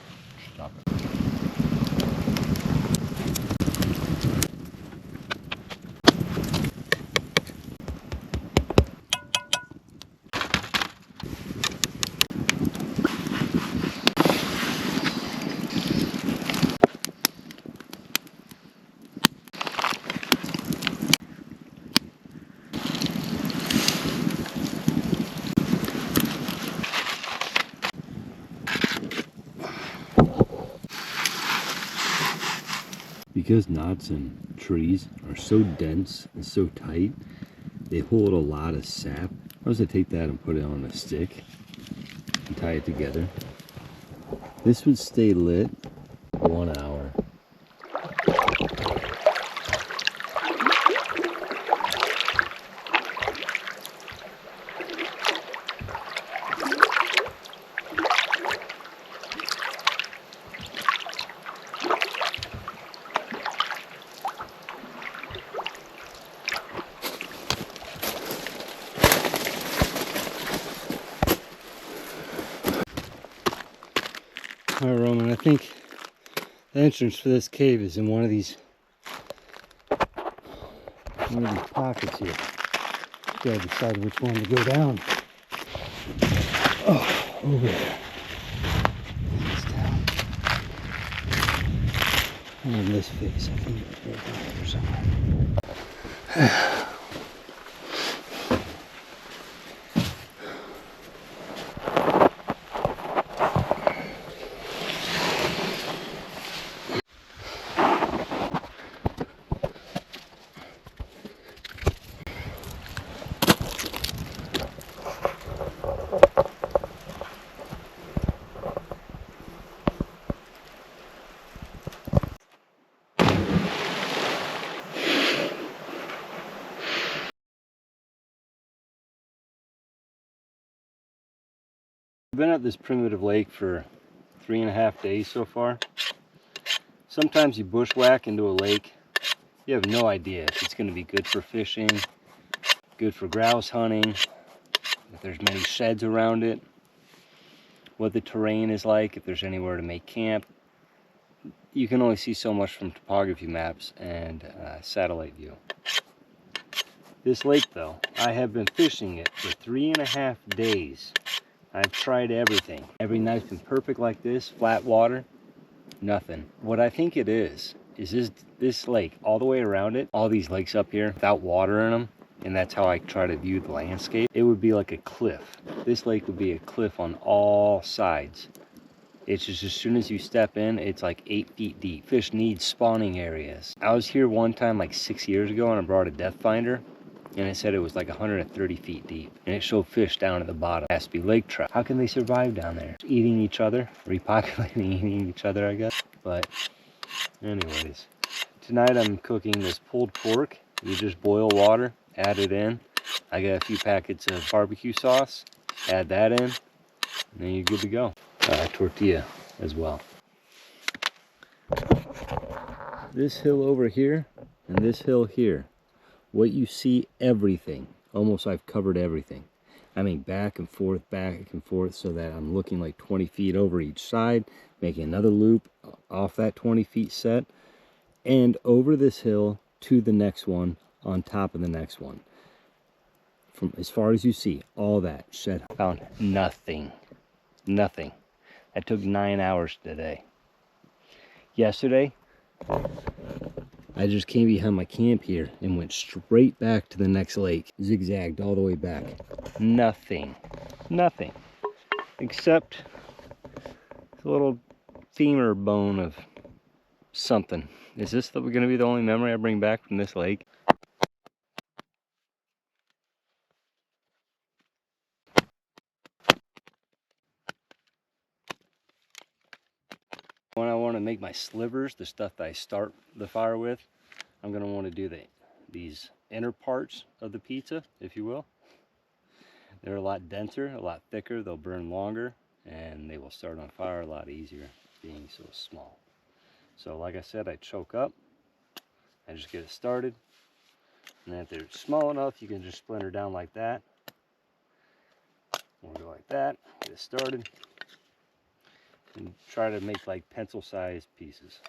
Because knots and trees are so dense and so tight, they hold a lot of sap. I was gonna take that and put it on a stick and tie it together. This would stay lit 1 hour. All right, Roman, I think The entrance for this cave is in one of these pockets here. Gotta decide which one to go down. Oh, over there. This down. And in this face, I think it's right down here somewhere. I've been at this primitive lake for 3.5 days so far. Sometimes you bushwhack into a lake, you have no idea if it's going to be good for fishing, good for grouse hunting, if there's many sheds around it, what the terrain is like, if there's anywhere to make camp. You can only see so much from topography maps and satellite view. This lake though, I have been fishing it for 3.5 days. I've tried everything. Every night's been perfect like this, flat water, nothing. What I think it is this lake, all the way around it, all these lakes up here without water in them, and that's how I try to view the landscape. It would be like a cliff. This lake would be a cliff on all sides. It's just as soon as you step in, it's like 8 feet deep. Fish need spawning areas. I was here one time like 6 years ago and I brought a depth finder, and it said it was like 130 feet deep, and it showed fish down at the bottom. It has to be lake trout. How can they survive down there? Eating each other, repopulating, eating each other, I guess. But anyways, tonight I'm cooking this pulled pork. You just boil water, add it in. I got a few packets of barbecue sauce, add that in, and then you're good to go. Tortilla as well. This hill over here and this hill here, what you see, everything, almost I've covered everything. I mean back and forth, so that I'm looking like 20 feet over each side, making another loop off that 20 feet set, and over this hill to the next one, on top of the next one. From as far as you see, all that shed. Found nothing. Nothing. That took 9 hours today. Yesterday, I just came behind my camp here and went straight back to the next lake. Zigzagged all the way back. Nothing. Nothing. Except a little femur bone of something. Is this going to be the only memory I bring back from this lake? When I want to make my slivers, the stuff that I start the fire with, I'm going to want to do these inner parts of the pizza, if you will. They're a lot denser, a lot thicker, they'll burn longer, and they will start on fire a lot easier, being so small. So like I said, I choke up, I just get it started, and then if they're small enough, you can just splinter down like that, or go like that, get it started, and try to make like pencil-sized pieces.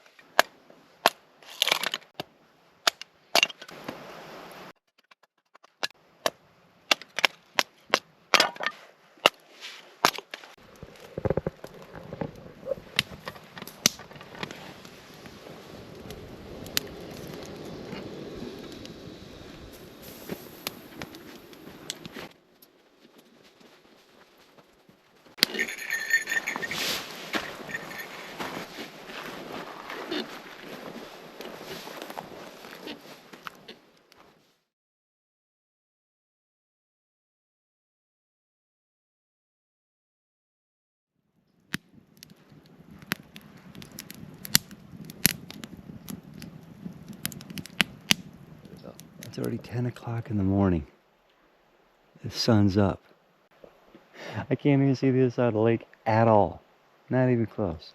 It's already 10 o'clock in the morning. The sun's up. I can't even see the other side of the lake at all. Not even close.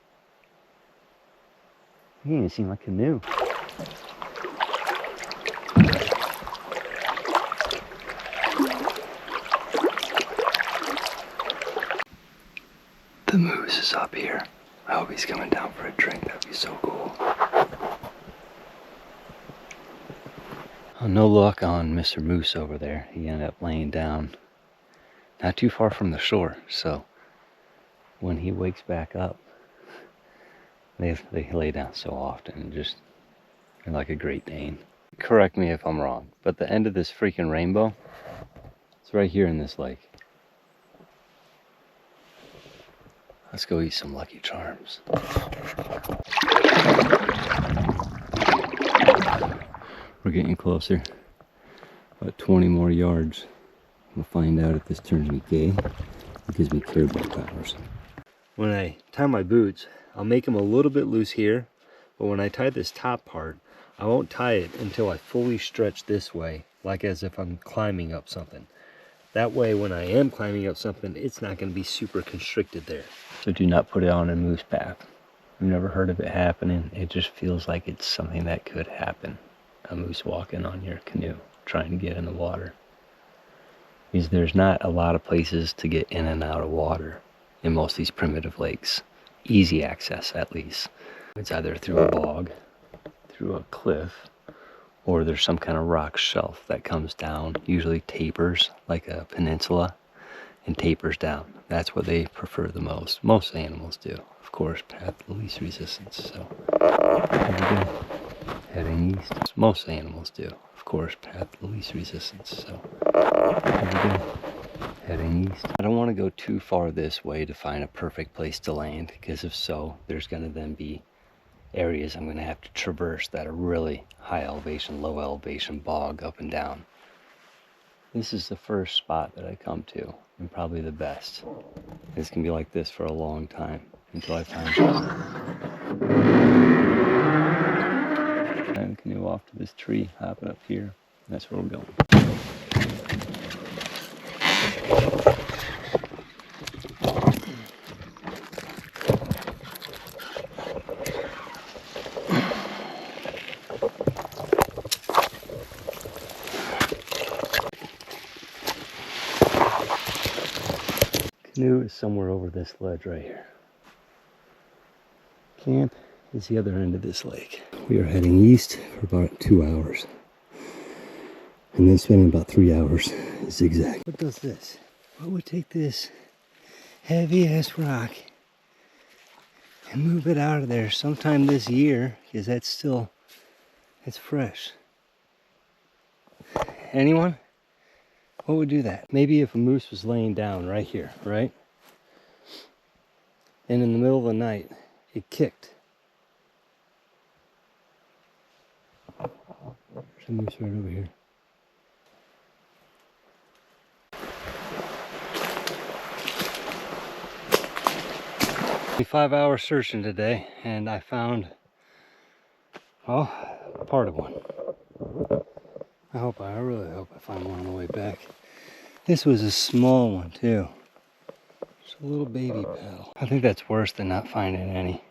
I can't even see my canoe. The moose is up here. I hope he's coming down for a drink. That'd be so cool. Oh, no luck on Mr. Moose over there. He ended up laying down not too far from the shore. So when he wakes back up, they lay down so often and just, they're like a Great Dane. Correct me if I'm wrong, but the end of this freaking rainbow, it's right here in this lake. Let's go eat some Lucky Charms. We're getting closer. About 20 more yards. We'll find out if this turns me gay. It gives me care bear powers. When I tie my boots, I'll make them a little bit loose here, but when I tie this top part, I won't tie it until I fully stretch this way, like as if I'm climbing up something. That way, when I am climbing up something, it's not going to be super constricted there. So do not put it on a moose path. I've never heard of it happening. It just feels like it's something that could happen. A moose walking on your canoe, trying to get in the water. Because there's not a lot of places to get in and out of water in most of these primitive lakes. Easy access, at least. It's either through a bog, through a cliff, or there's some kind of rock shelf that comes down, usually tapers like a peninsula, and tapers down. That's what they prefer the most. Most animals do. Of course, path of least resistance. So, here we go. Heading east. Most animals do. Of course, path of least resistance. So, here we go. Heading east. I don't want to go too far this way to find a perfect place to land, because if so, there's going to then be areas I'm going to have to traverse that are really high elevation, low elevation, bog up and down. This is the first spot that I come to, and probably the best. It's going to be like this for a long time until I find the canoe off to this tree, hopping up here. That's where we're going. Canoe is somewhere over this ledge right here. Camp is the other end of this lake. We are heading east for about 2 hours. And then spending about 3 hours zigzag. What does this? What would take this heavy ass rock and move it out of there sometime this year? Because that's still, it's fresh. Anyone? What would do that? Maybe if a moose was laying down right here, right? And in the middle of the night, it kicked. There's a moose right over here. 5 hours searching today, and I found, well, part of one. I really hope I find one on the way back. This was a small one too. Just a little baby paddle. I think that's worse than not finding any.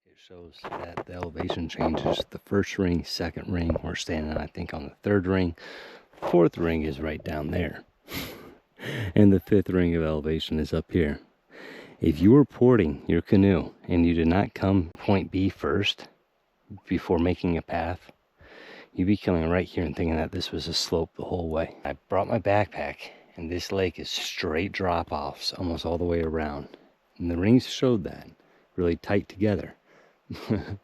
It shows that the elevation changes. The first ring, second ring, we're standing, I think, on the third ring. The fourth ring is right down there. And the fifth ring of elevation is up here. If you were porting your canoe and you did not come point B first before making a path, you'd be coming right here and thinking that this was a slope the whole way. I brought my backpack, and this lake is straight drop-offs almost all the way around. And the rings showed that, really tight together.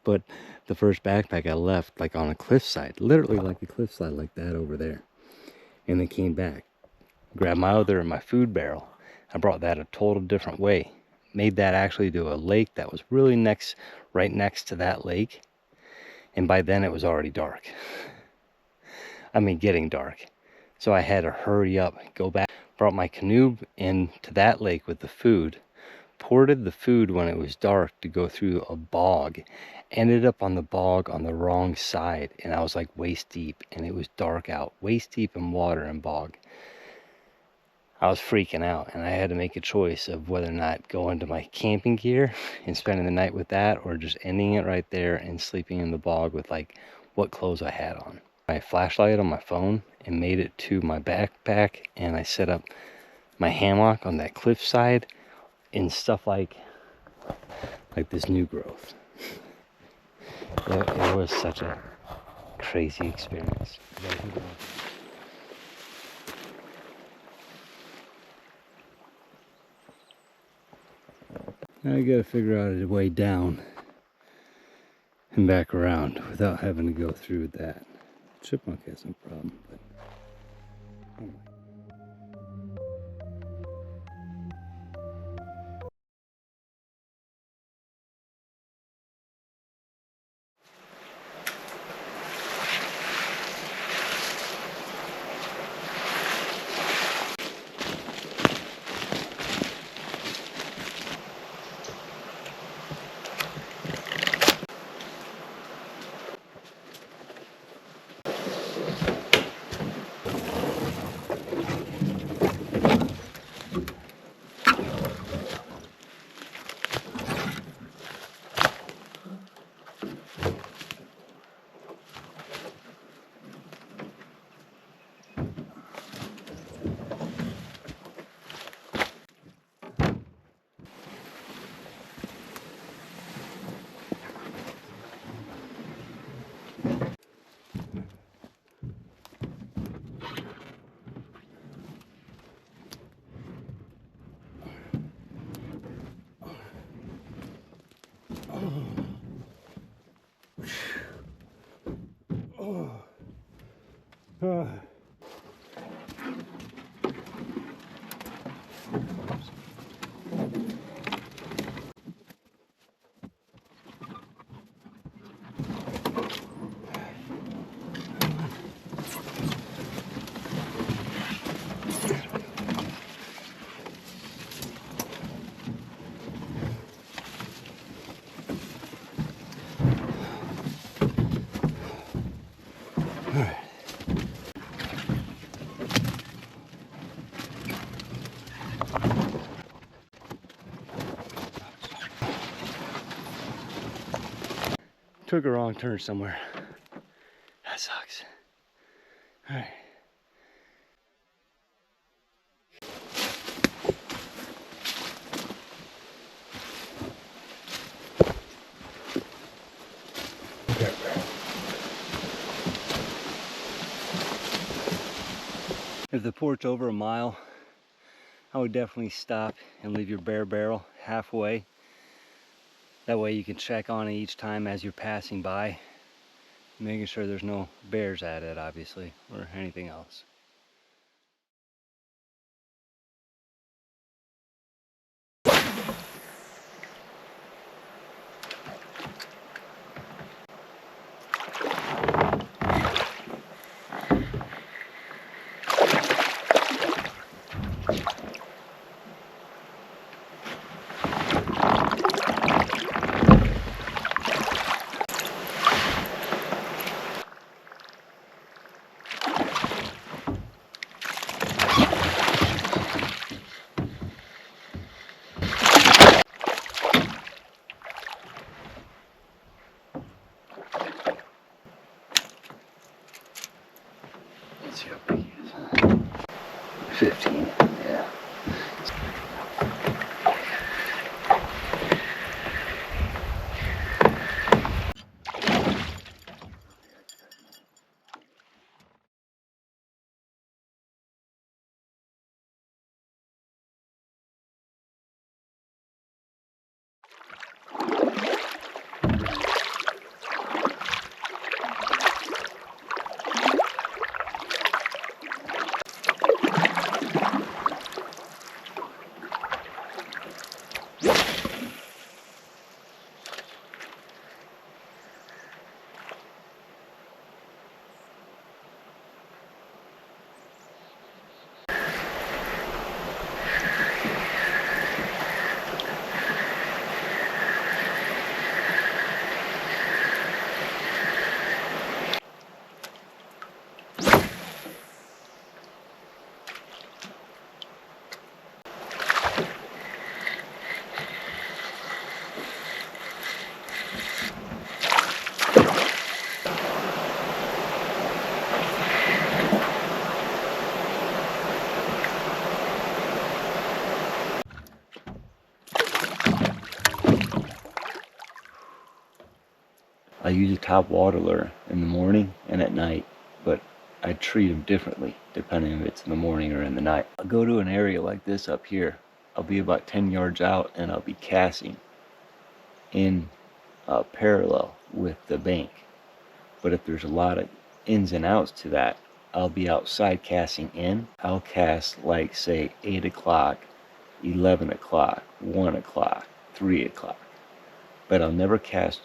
But the first backpack I left like on a cliffside, literally like a cliffside like that over there. And then came back, grabbed my food barrel. I brought that a total different way. Made that actually to a lake that was really right next to that lake. And by then it was already dark. I mean, getting dark. So I had to hurry up, go back, brought my canoe into that lake with the food, ported the food when it was dark to go through a bog, ended up on the bog on the wrong side, and I was like waist deep, and it was dark out, waist deep in water and bog. I was freaking out, and I had to make a choice of whether or not going to my camping gear and spending the night with that, or just ending it right there and sleeping in the bog with like what clothes I had on. My flashlight on my phone and made it to my backpack, and I set up my hammock on that cliffside in stuff like this new growth. It was such a crazy experience. Now you gotta figure out a way down and back around without having to go through that. Chipmunk has no problem, but anyway. Took a wrong turn somewhere. That sucks. All right. If the port's over a mile, I would definitely stop and leave your bare barrel halfway. That way you can check on it each time as you're passing by, making sure there's no bears at it, obviously, or anything else. Let's see how big he is. 15, yeah. I use a top water lure in the morning and at night, but I treat them differently depending if it's in the morning or in the night. I'll go to an area like this up here. I'll be about 10 yards out and I'll be casting in parallel with the bank. But if there's a lot of ins and outs to that, I'll be outside casting in. I'll cast like say 8 o'clock, 11 o'clock, 1 o'clock, 3 o'clock. But I'll never cast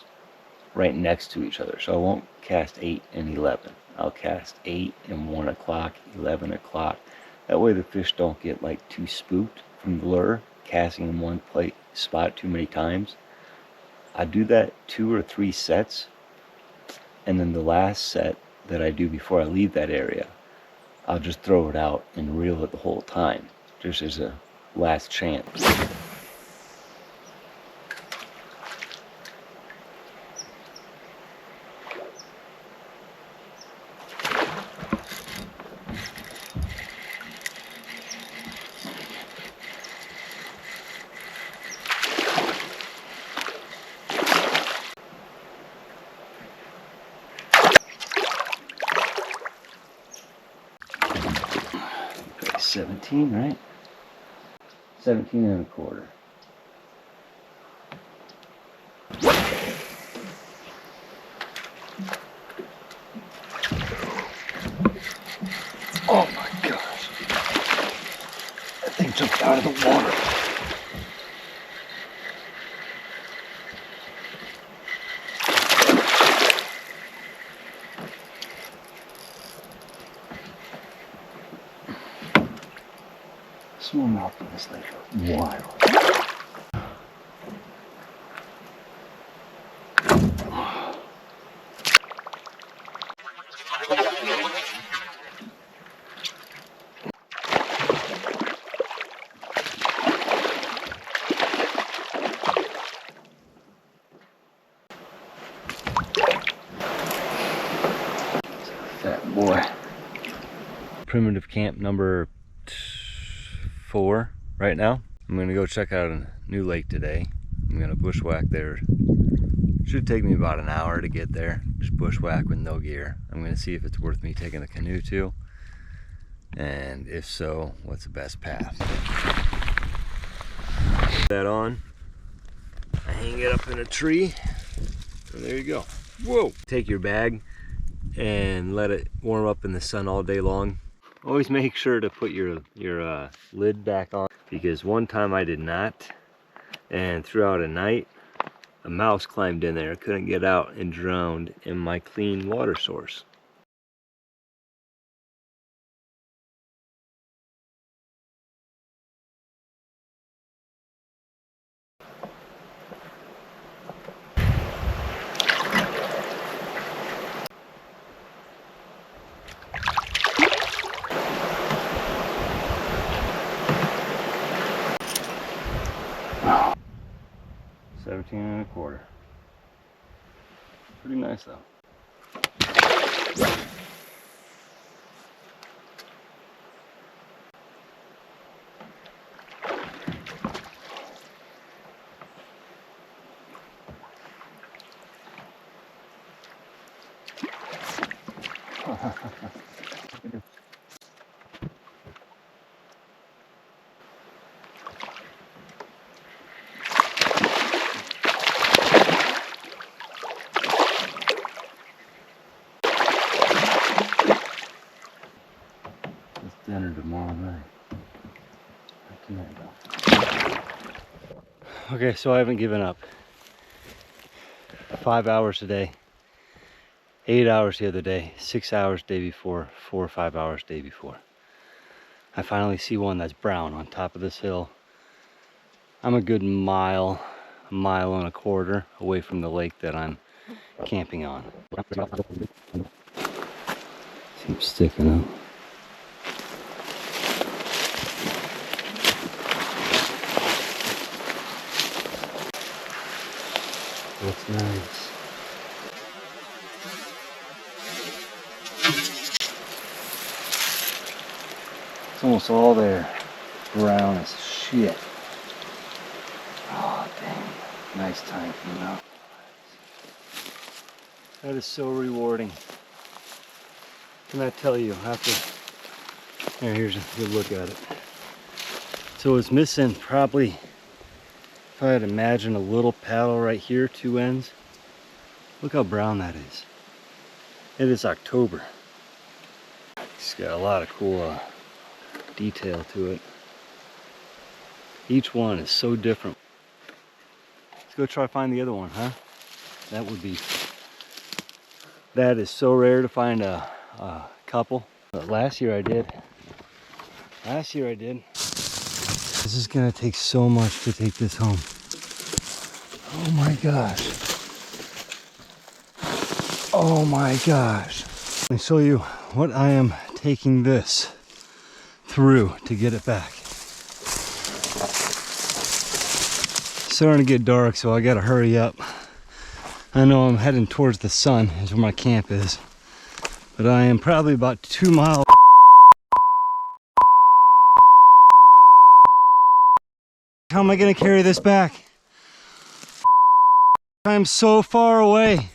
right next to each other. So I won't cast 8 and 11. I'll cast 8 and 1 o'clock, 11 o'clock. That way the fish don't get like too spooked from the lure, casting in one spot too many times. I do that 2 or 3 sets. And then the last set that I do before I leave that area, I'll just throw it out and reel it the whole time, just as a last chance. Okay, 17, right? 17 and a quarter. Oh my gosh. That thing jumped out of the water. Smallmouth in this lake are wild. Fat boy. Primitive camp number 4 right now. I'm gonna go check out a new lake today. I'm gonna bushwhack there. Should take me about an hour to get there. Just bushwhack with no gear. I'm gonna see if it's worth me taking the canoe to, and if so, what's the best path. Put that on. I hang it up in a tree, and there you go. Whoa! Take your bag and let it warm up in the sun all day long. Always make sure to put your lid back on, because one time I did not, and throughout a night a mouse climbed in there, couldn't get out, and drowned in my clean water source. Wow. 17 and a quarter. Pretty nice though. Dinner tomorrow night. Okay, so I haven't given up. 5 hours today, 8 hours the other day, 6 hours day before, 4 or 5 hours day before. I finally see one that's brown on top of this hill. I'm a good mile and a quarter away from the lake that I'm camping on. Keep sticking up. That's nice. It's almost all there. Brown as shit. Oh, dang. Nice time for them out. That is so rewarding. Can I tell you, after, here, here's a good look at it. So it's missing probably, if I had to imagine, a little paddle right here, 2 ends. Look how brown that is. It is October. It's got a lot of cool detail to it. Each one is so different. Let's go try to find the other one, huh? That would be, that is so rare to find a couple. But last year I did. This is gonna take so much to take this home. Oh my gosh. Oh my gosh. Let me show you what I am taking this through to get it back. It's starting to get dark, so I gotta hurry up. I know I'm heading towards the sun, is where my camp is. But I am probably about 2 miles. How am I gonna carry this back? I'm so far away.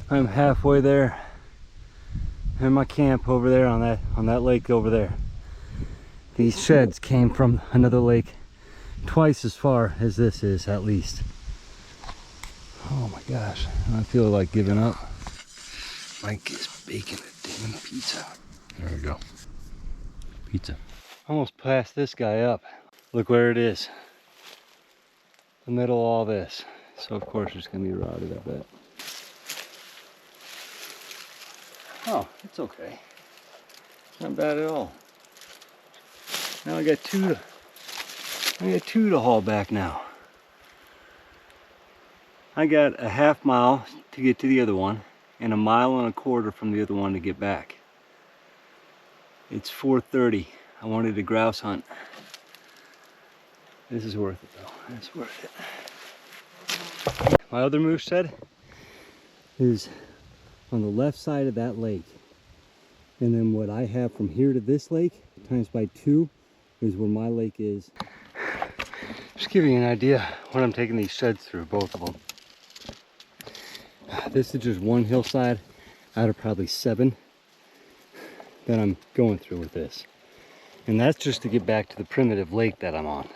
I'm halfway there. In my camp over there on that lake over there. These sheds came from another lake twice as far as this is, at least. Oh my gosh, I feel like giving up. Mike is baking a damn pizza. There we go. Pizza. Almost passed this guy up. Look where it is. The middle of all this. So of course it's gonna be rotted, I bet. Oh, it's okay. Not bad at all. Now I got two to haul back now. I got a half mile to get to the other one and 1.25 miles from the other one to get back. It's 4:30. I wanted to grouse hunt. This is worth it though. It's worth it. My other moose shed is on the left side of that lake. And then what I have from here to this lake times by 2 is where my lake is. Just give you an idea what I'm taking these sheds through, both of them. This is just one hillside out of probably 7 that I'm going through with this. And that's just to get back to the primitive lake that I'm on.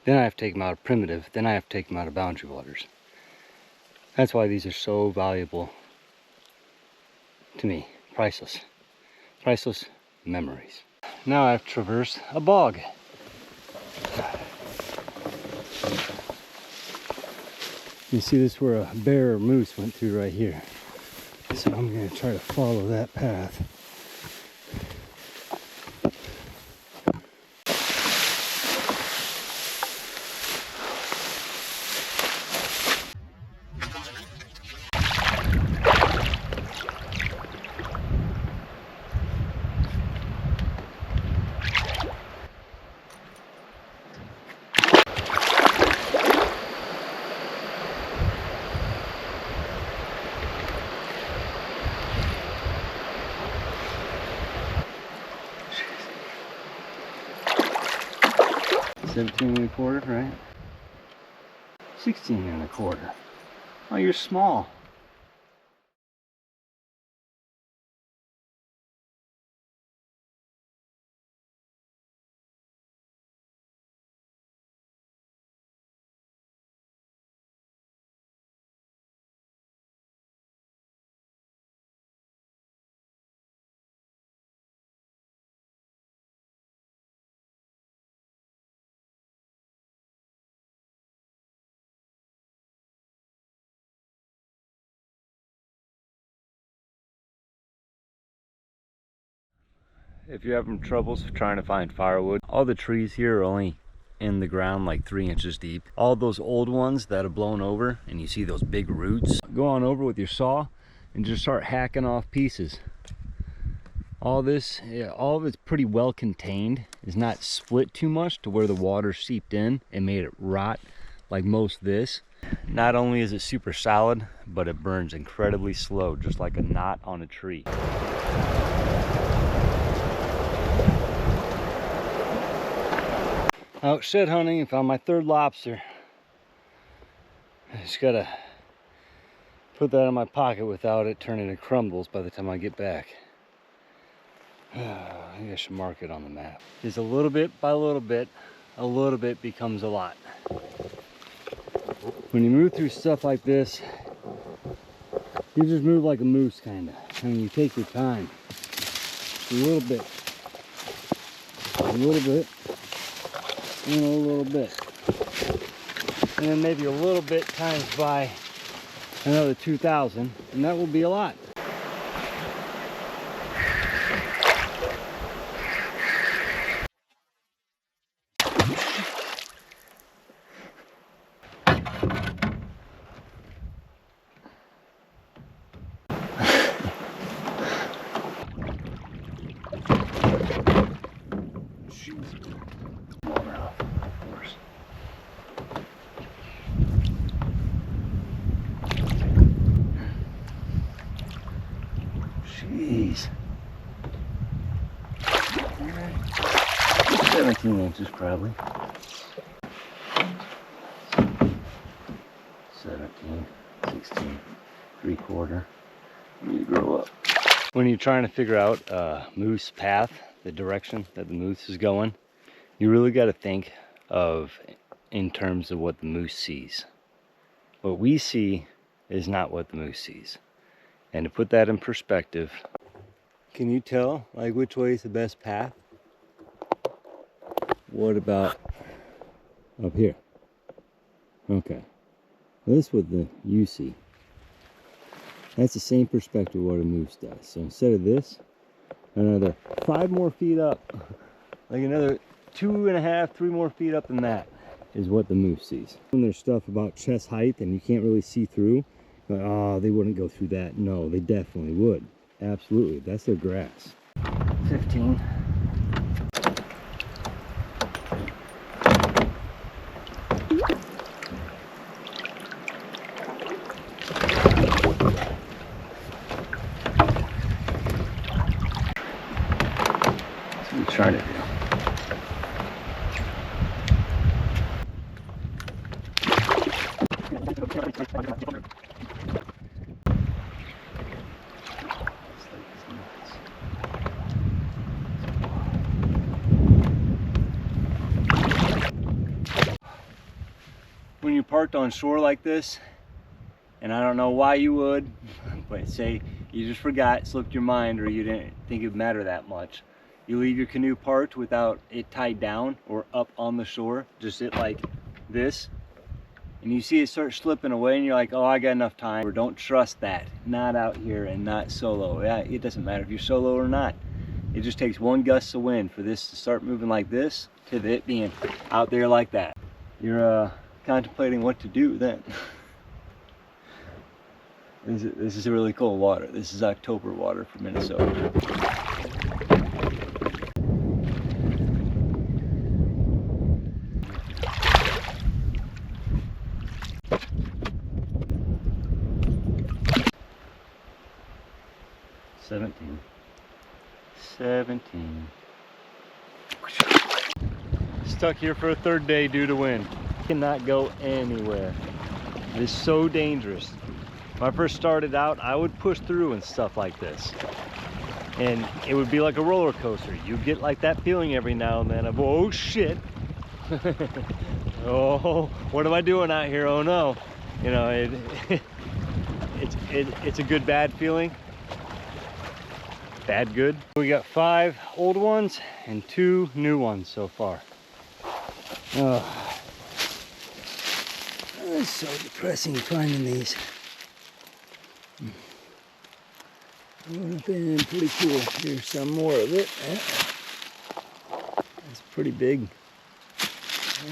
Then I have to take them out of primitive, then I have to take them out of boundary waters. That's why these are so valuable to me. Priceless. Priceless memories. Now I've traversed a bog. You see this where a bear or moose went through right here. So I'm going to try to follow that path. $17.25, right? $16.25. Oh, you're small. If you're having troubles trying to find firewood, all the trees here are only in the ground like 3 inches deep. All those old ones that have blown over and you see those big roots, go on over with your saw and just start hacking off pieces. All this, all of it's pretty well contained. It's not split too much to where the water seeped in and made it rot like most of this. Not only is it super solid, but it burns incredibly slow, just like a knot on a tree. Out shed hunting and found my 3rd lobster. just gotta put that in my pocket without it turning to crumbles by the time I get back. I think I should mark it on the map. Just a little bit by a little bit becomes a lot. When you move through stuff like this, you just move like a moose, kind of. I mean, you take your time. A little bit, and a little bit. And then maybe a little bit times by another 2,000, and that will be a lot. Jeez. 17 inches probably. 17, 16, 3/4. Need to grow up. When you're trying to figure out a moose path, the direction that the moose is going, you really got to think of in terms of what the moose sees. What we see is not what the moose sees. And to put that in perspective, can you tell like which way is the best path? What about up here? Okay, that's what you see. That's the same perspective what a moose does. So instead of this, another 5 more feet up, like another 2.5, 3 more feet up than that is what the moose sees. And there's stuff about chest height and you can't really see through. But, oh, they wouldn't go through that. No, they definitely would. Absolutely. That's their grass. 15. That's what we're trying to do. When you're parked on shore like this, and I don't know why you would, but say you just forgot, slipped your mind, or you didn't think it would matter that much. You leave your canoe parked without it tied down or up on the shore, just it like this, and you see it start slipping away and you're like, oh, I got enough time. Or don't trust that. Not out here and not solo. Yeah, it doesn't matter if you're solo or not. It just takes one gust of wind for this to start moving like this to it being out there like that. You're contemplating what to do then. This is really cold water. This is October water for Minnesota. Seventeen. Stuck here for a 3rd day due to wind. Cannot go anywhere. It is so dangerous. When I first started out, I would push through and stuff like this, and it would be like a roller coaster. You get like that feeling every now and then of, oh shit. Oh, what am I doing out here? Oh no. You know, it's a good bad feeling. Bad good. We got 5 old ones and 2 new ones so far. Oh, it's so depressing finding these. It would have been pretty cool. Here's some more of it. That's pretty big.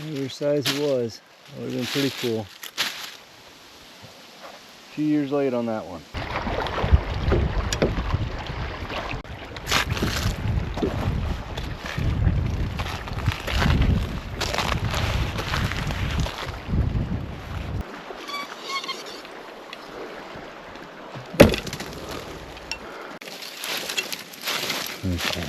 Whatever size it was, it would have been pretty cool. A few years late on that one. Okay.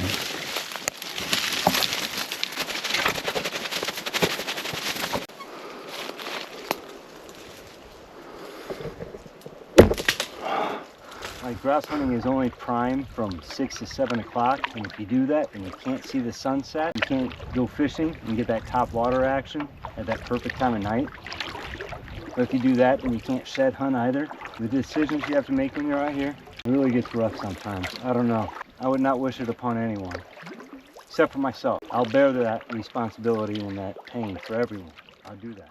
grouse hunting is only prime from 6 to 7 o'clock, and if you do that and you can't see the sunset, you can't go fishing and get that top water action at that perfect time of night. But if you do that and you can't shed hunt either, the decisions you have to make when you're out here, it really gets rough sometimes. I don't know. I would not wish it upon anyone, except for myself. I'll bear that responsibility and that pain for everyone. I'll do that.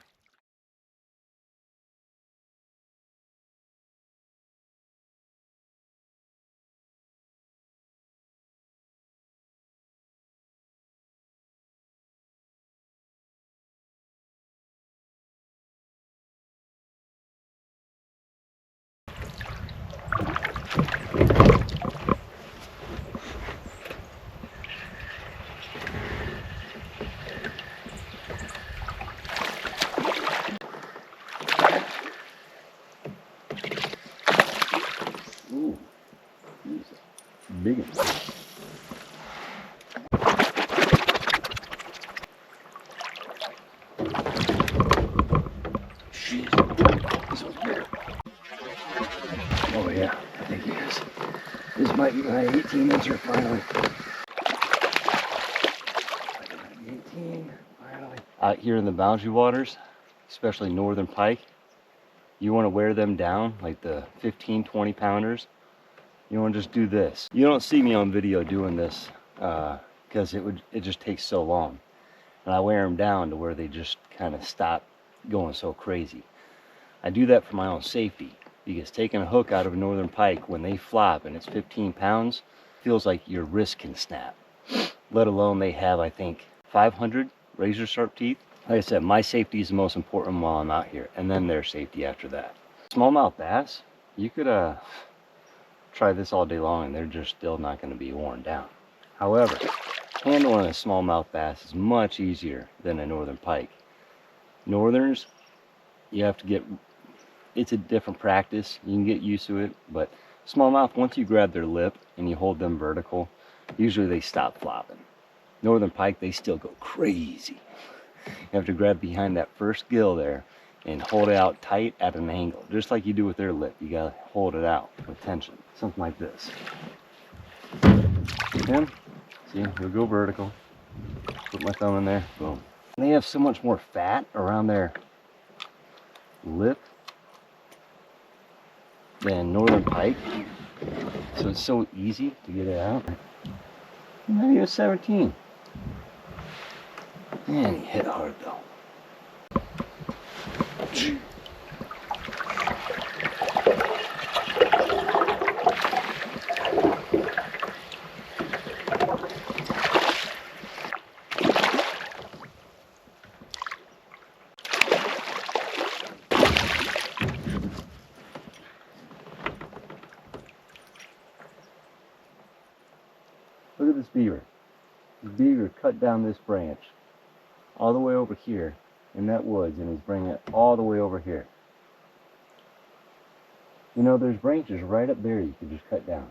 Ooh, big one. Jeez, this one's bigger. Oh yeah, I think it is. This might be my 18-incher finally. 18, finally. Out here in the boundary waters, especially northern pike, you want to wear them down, like the 15, 20 pounders. You want to just do this. You don't see me on video doing this because it just takes so long. And I wear them down to where they just kind of stop going so crazy. I do that for my own safety, because taking a hook out of a northern pike when they flop and it's 15 pounds feels like your wrist can snap. Let alone they have, I think, 500 razor sharp teeth. Like I said, my safety is the most important while I'm out here, and then their safety after that. Smallmouth bass, you could try this all day long and they're just still not going to be worn down. However, handling a smallmouth bass is much easier than a northern pike. Northerns, you have to get, it's a different practice. You can get used to it, but smallmouth, once you grab their lip and you hold them vertical, usually they stop flopping. Northern pike, they still go crazy. You have to grab behind that first gill there and hold it out tight at an angle, just like you do with their lip. You gotta hold it out with tension, something like this. Him, see, he'll go vertical. Put my thumb in there, boom. They have so much more fat around their lip than northern pike, so it's so easy to get it out. Maybe he was 17. Man, he hit hard though. Look at this beaver. This beaver cut down this branch all the way over here in that woods, and he's bringing it all the way over here. You know, there's branches right up there you could just cut down.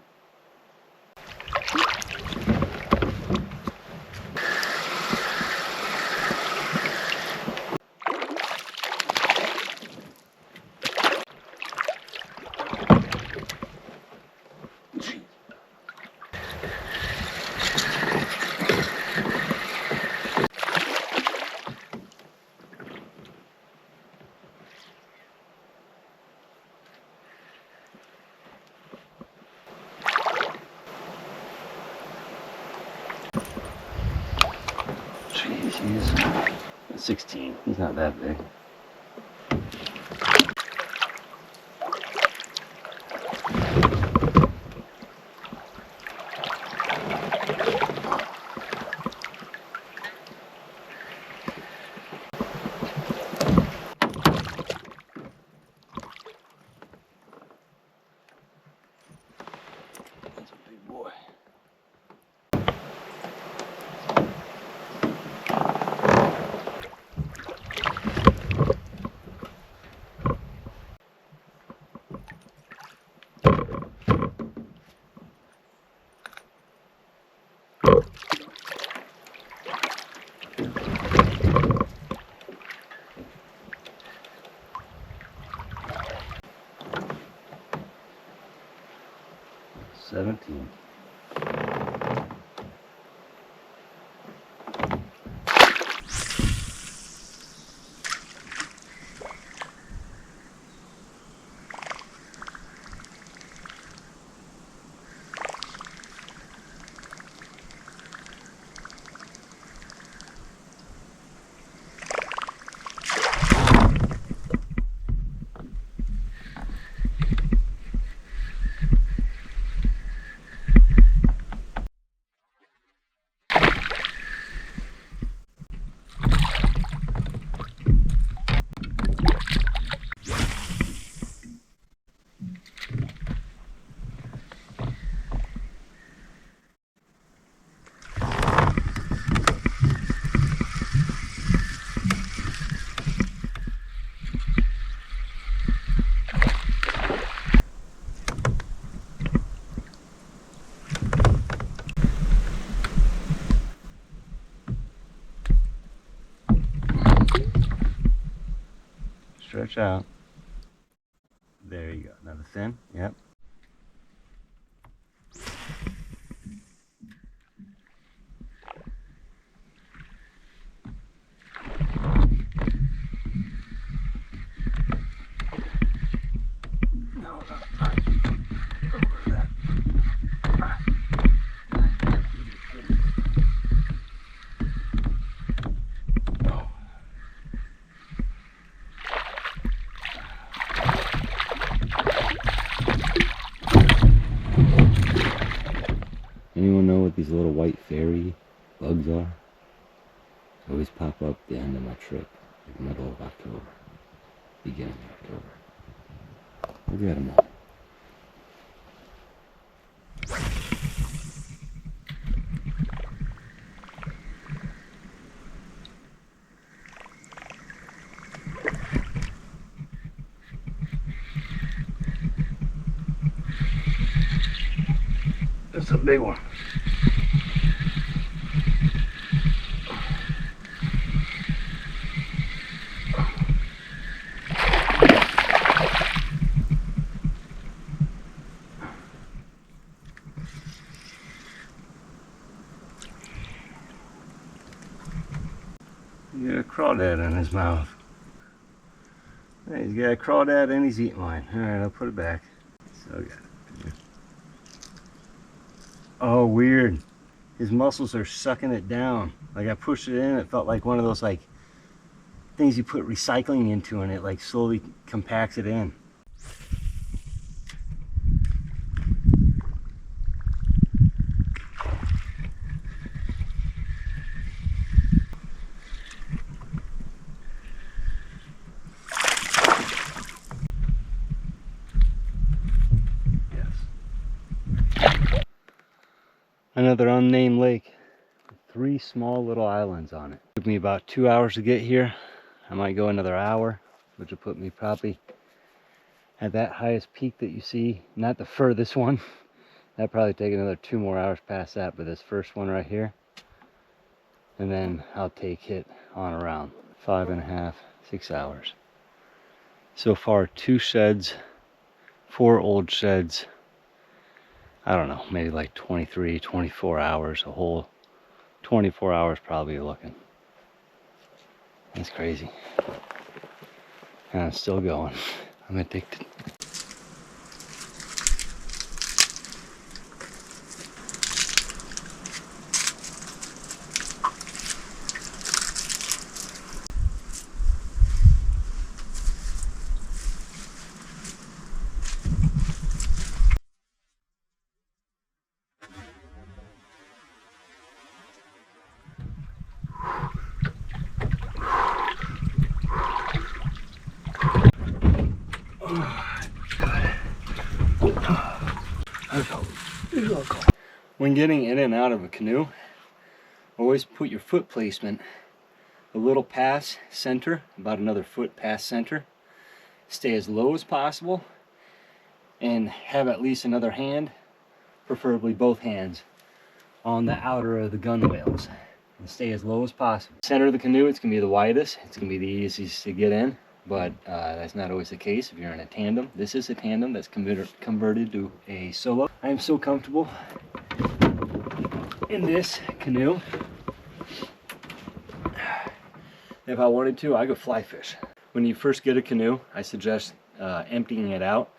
Jeez, he's 16. He's not that big. That's a big boy. Watch out. There you go. Another fin. Yep. Anyone know what these little white fairy bugs are? They always pop up at the end of my trip, like middle of October, beginning of October. Look at them all. That's a big one. He's got a crawdad in his mouth. Hey, he's got a crawdad and he's eating mine. Alright, I'll put it back. So I got it. Oh, weird. His muscles are sucking it down. Like I pushed it in, it felt like one of those like things you put recycling into and it like slowly compacts it in. Another unnamed lake with 3 small little islands on it. Took me about 2 hours to get here. I might go another hour, which will put me probably at that highest peak that you see. Not the furthest one. That'll probably take another 2 more hours past that, but this first one right here. And then I'll take it on around 5.5, 6 hours. So far 2 sheds, 4 old sheds. I don't know, maybe like 23, 24 hours, a whole 24 hours probably looking. That's crazy. And I'm still going. I'm addicted. When getting in and out of a canoe, always put your foot placement a little past center, about another foot past center. Stay as low as possible and have at least another hand, preferably both hands, on the outer of the gunwales. And stay as low as possible. Center of the canoe, it's going to be the widest, it's going to be the easiest to get in, but that's not always the case if you're in a tandem. This is a tandem that's converted to a solo. I am so comfortable in this canoe. If I wanted to, I could fly fish. When you first get a canoe, I suggest emptying it out,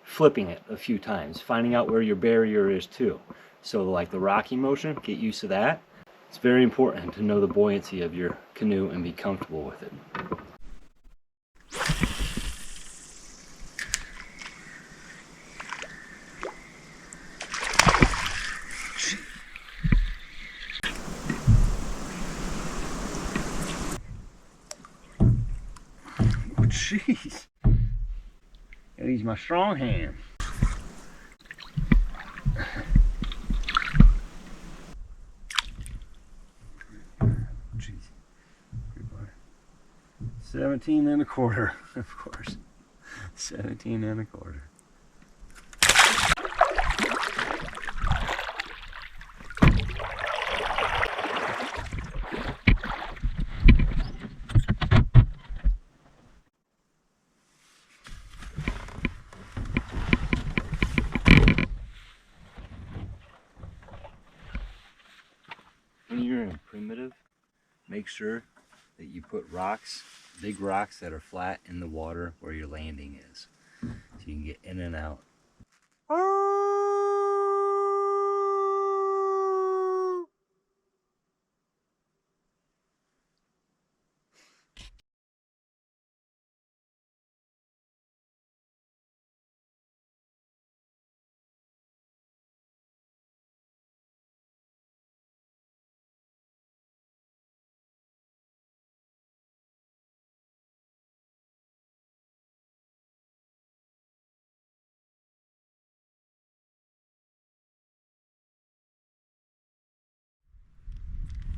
flipping it a few times, finding out where your barrier is too. So like the rocking motion, get used to that. It's very important to know the buoyancy of your canoe and be comfortable with it. Jeez. Gotta use my strong hand. Jeez. Good boy. 17 and a quarter, of course. 17 and a quarter. When you're in primitive, make sure that you put rocks, big rocks that are flat in the water where your landing is, so you can get in and out.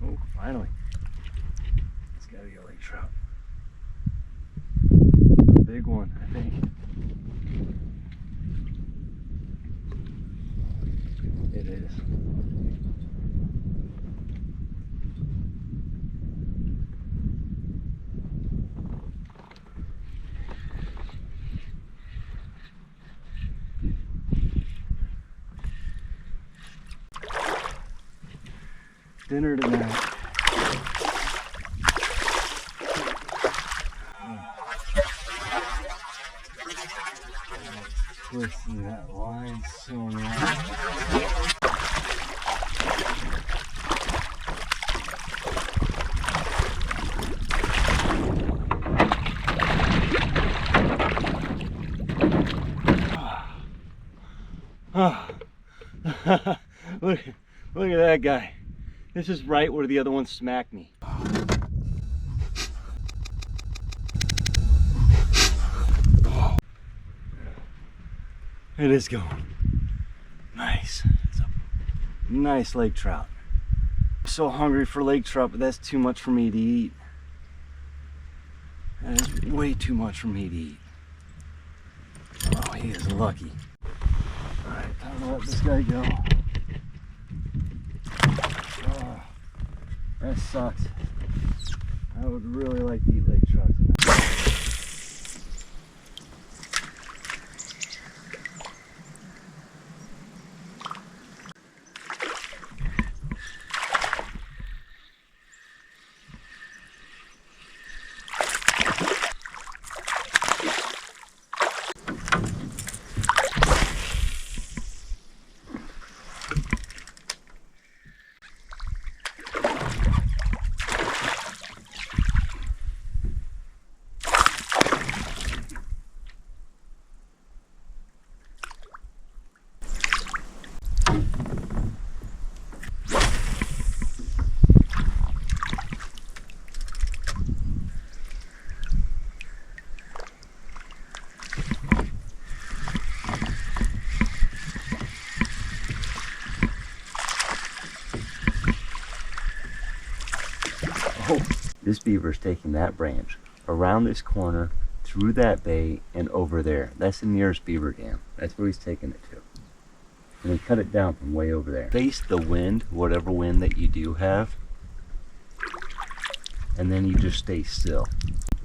Oh, finally. It's gotta be a lake trout. Big one, I think. It is. Dinner tonight. Twisting that line so much. look, look at that guy. This is right where the other one smacked me. It is going. Nice. It's a nice lake trout. I'm so hungry for lake trout, but that's too much for me to eat. That is way too much for me to eat. Oh, he is lucky. Alright, time to let this guy go. Oh, that sucks. I would really like to eat lake trout tonight. This beaver's taking that branch around this corner, through that bay, and over there. That's the nearest beaver dam. That's where he's taking it to. And then cut it down from way over there. Face the wind, whatever wind that you do have, and then you just stay still.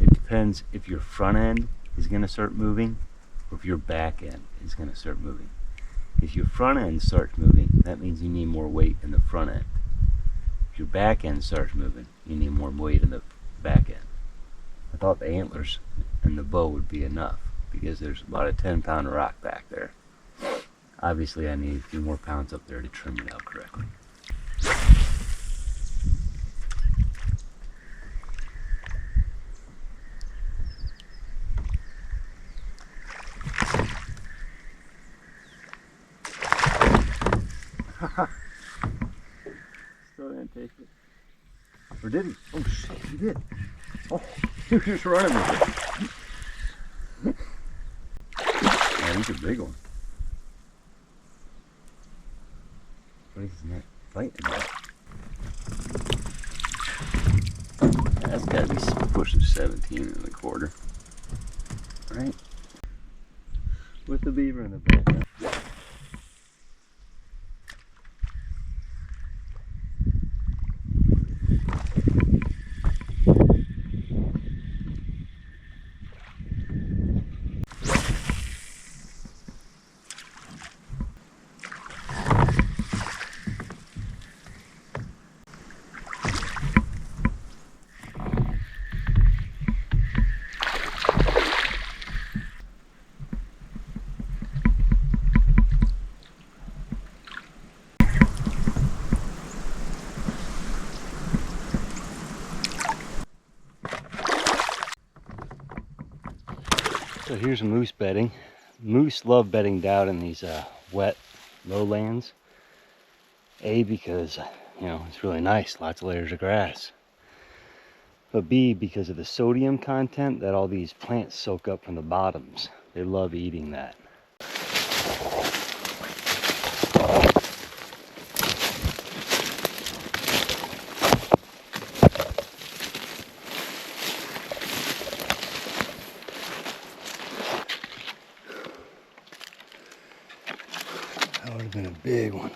It depends if your front end is going to start moving or if your back end is going to start moving. If your front end starts moving, that means you need more weight in the front end. If your back end starts moving, you need more weight in the back end. I thought the antlers and the bow would be enough because there's about a 10-pound rock back there. Obviously I need a few more pounds up there to trim it out correctly. Still didn't take it. Or did he? Oh shit, he did. Oh, he was just running with it. Oh, he's a big one. But he's not fighting that. That's gotta be pushing 17 1/4. Right? With the beaver in the back. here's moose bedding. Moose love bedding down in these wet lowlands. A, because, you know, it's really nice, lots of layers of grass. But B, because of the sodium content that all these plants soak up from the bottoms. They love eating that. That would have been a big one.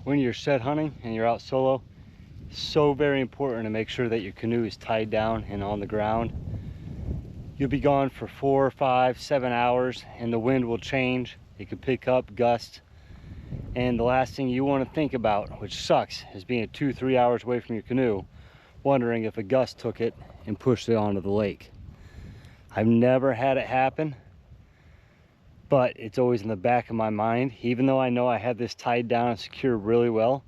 When you're shed hunting and you're out solo, it's so very important to make sure that your canoe is tied down and on the ground. You'll be gone for 4, 5, 7 hours and the wind will change. It could pick up, gust. And the last thing you want to think about, which sucks, is being 2, 3 hours away from your canoe, wondering if a gust took it and pushed it onto the lake. I've never had it happen, but it's always in the back of my mind. Even though I know I had this tied down and secured really well,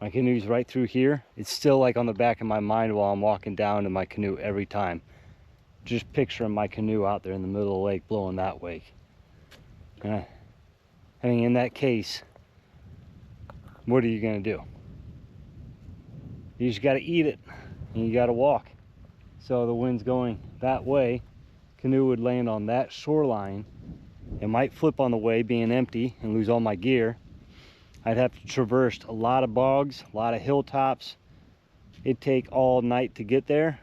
my canoe's right through here, it's still like on the back of my mind while I'm walking down to my canoe every time. Just picturing my canoe out there in the middle of the lake blowing that wake. I mean, in that case, what are you gonna do? You just gotta eat it and you gotta walk. So the wind's going that way, canoe would land on that shoreline. It might flip on the way being empty and lose all my gear. I'd have to traverse a lot of bogs, a lot of hilltops. It'd take all night to get there.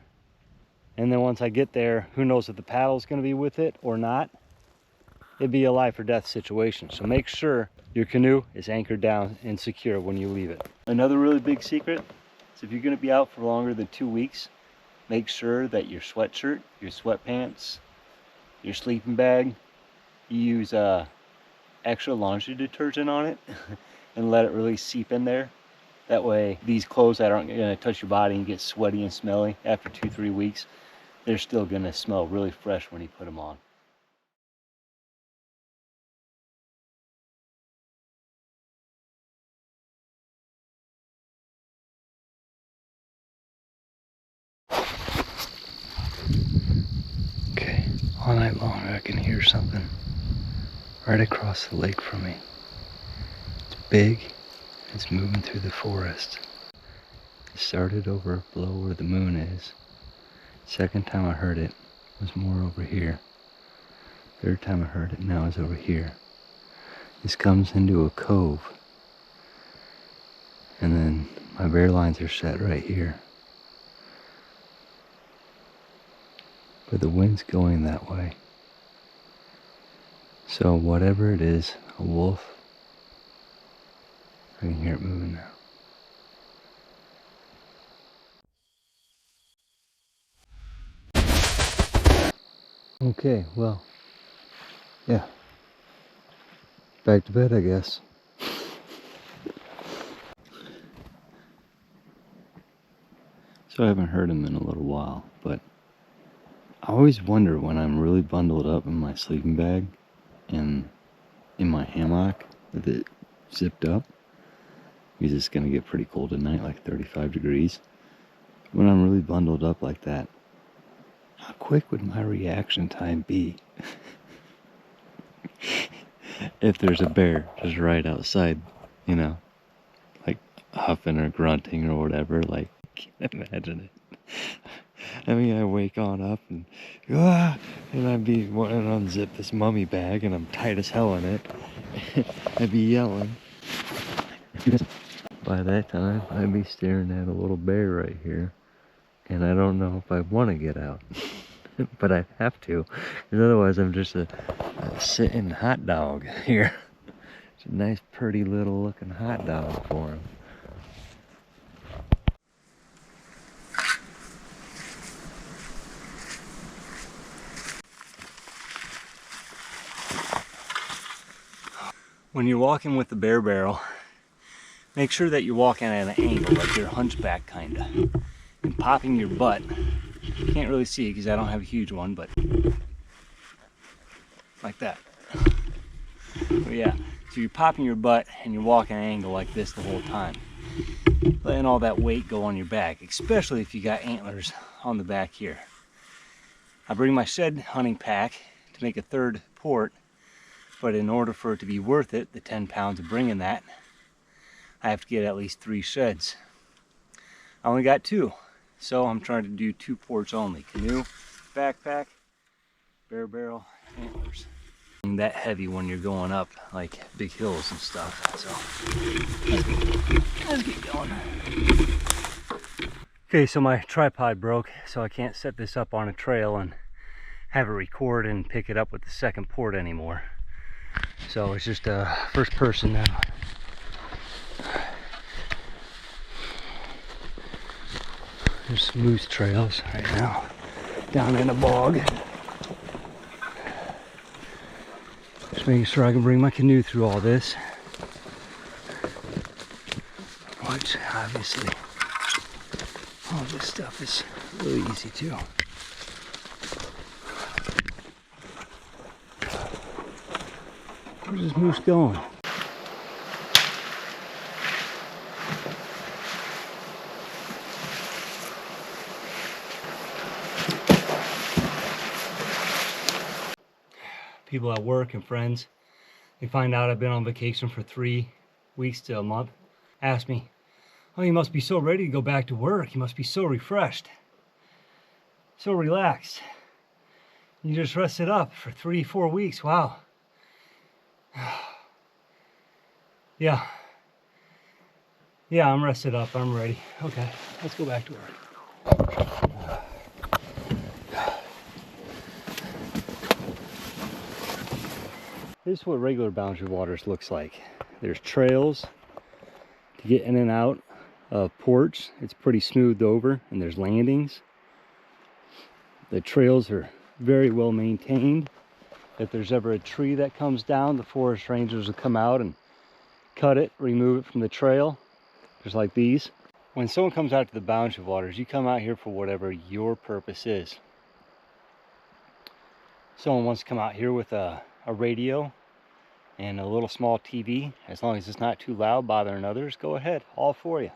And then once I get there, who knows if the paddle's gonna be with it or not. It'd be a life or death situation. So make sure your canoe is anchored down and secure when you leave it. Another really big secret is if you're gonna be out for longer than 2 weeks, make sure that your sweatshirt, your sweatpants, your sleeping bag, you use extra laundry detergent on it and let it really seep in there. That way these clothes that aren't gonna touch your body and get sweaty and smelly after 2, 3 weeks, they're still gonna smell really fresh when you put them on. Okay, all night long I can hear something right across the lake from me. It's big, it's moving through the forest. It started over below where the moon is. Second time I heard it was more over here. Third time I heard it now is over here. This comes into a cove. And then my bear lines are set right here. But the wind's going that way. So whatever it is, a wolf, I can hear it moving now. Okay, well, yeah. Back to bed, I guess. So I haven't heard him in a little while, but I always wonder when I'm really bundled up in my sleeping bag and in my hammock with it zipped up, because it's gonna get pretty cold tonight, like 35 degrees. When I'm really bundled up like that, how quick would my reaction time be if there's a bear just right outside, you know, like huffing or grunting or whatever? Like, I can't imagine it. I mean, I wake on up and I'd be wanting to unzip this mummy bag and I'm tight as hell in it. I'd be yelling. By that time, I'd be staring at a little bear right here. And I don't know if I want to get out. But I have to. Because otherwise I'm just a sitting hot dog here. It's a nice, pretty little looking hot dog for him. When you're walking with the bear barrel, make sure that you're walking at an angle, like you're hunchback kinda. And popping your butt. You can't really see it because I don't have a huge one, but like that. But yeah, so you're popping your butt and you're walking at an angle like this the whole time. letting all that weight go on your back, especially if you got antlers on the back here. I bring my shed hunting pack to make a third port, but in order for it to be worth it, the 10 pounds of bringing that, I have to get at least 3 sheds. I only got 2, so I'm trying to do 2 ports only. Canoe, backpack, bare barrel, antlers. That heavy when you're going up like big hills and stuff, so let's get going. Okay, so my tripod broke, so I can't set this up on a trail and have it record and pick it up with the second port anymore. So it's just first person now. There's moose trails right now down in a bog. Just making sure I can bring my canoe through all this, which obviously all this stuff is really easy too. Where's this moose going? People at work and friends, they find out I've been on vacation for 3 weeks to a month, ask me, oh, you must be so ready to go back to work. You must be so refreshed, so relaxed. You just rested up for 3-4 weeks. Wow. Yeah, I'm rested up. I'm ready. Okay, let's go back to work. This is what regular Boundary Waters looks like. There's trails to get in and out of ports. It's pretty smoothed over, and there's landings. The trails are very well maintained. If there's ever a tree that comes down, the forest rangers will come out and cut it, remove it from the trail, just like these. When someone comes out to the Boundary Waters, you come out here for whatever your purpose is. Someone wants to come out here with a radio and a little small TV, as long as it's not too loud bothering others, go ahead, all for you.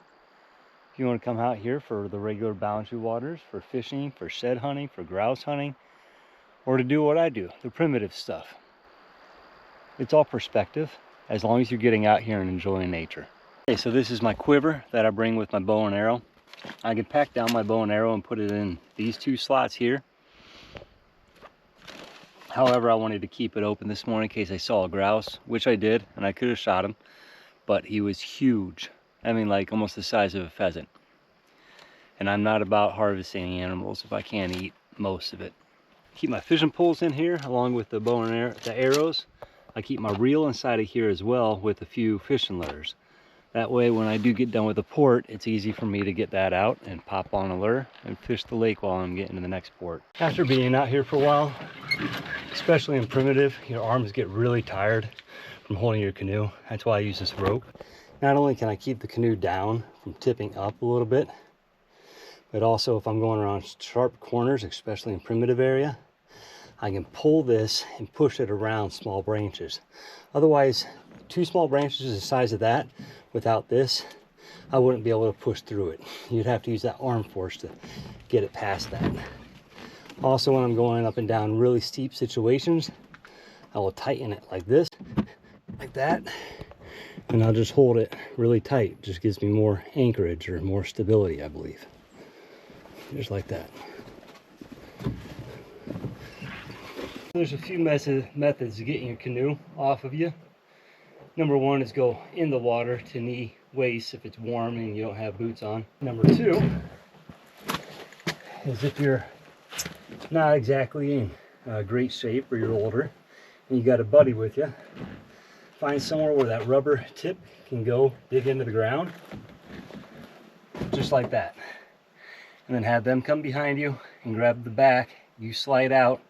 If you want to come out here for the regular Boundary Waters, for fishing, for shed hunting, for grouse hunting, or to do what I do, the primitive stuff, it's all perspective, as long as you're getting out here and enjoying nature. Okay, so this is my quiver that I bring with my bow and arrow. I can pack down my bow and arrow and put it in these 2 slots here. However, I wanted to keep it open this morning in case I saw a grouse, which I did, and I could have shot him, but he was huge. I mean, like almost the size of a pheasant. And I'm not about harvesting animals if I can't eat most of it. Keep my fishing poles in here along with the bow and arrow, the arrows. I keep my reel inside of here as well with a few fishing lures. That way when I do get done with the port, it's easy for me to get that out and pop on a lure and fish the lake while I'm getting to the next port. After being out here for a while, especially in primitive, your arms get really tired from holding your canoe. That's why I use this rope. Not only can I keep the canoe down from tipping up a little bit, but also if I'm going around sharp corners, especially in primitive area, I can pull this and push it around small branches. Otherwise, 2 small branches the size of that, without this, I wouldn't be able to push through it. You'd have to use that arm force to get it past that. Also, when I'm going up and down really steep situations, I will tighten it like this, like that, and I'll just hold it really tight. It just gives me more anchorage or more stability, I believe. Just like that. There's a few methods of getting your canoe off of you. Number 1 is go in the water to knee waist if it's warm and you don't have boots on. Number 2 is if you're not exactly in great shape or you're older and you got a buddy with you, find somewhere where that rubber tip can go dig into the ground, just like that. And then have them come behind you and grab the back, you slide out,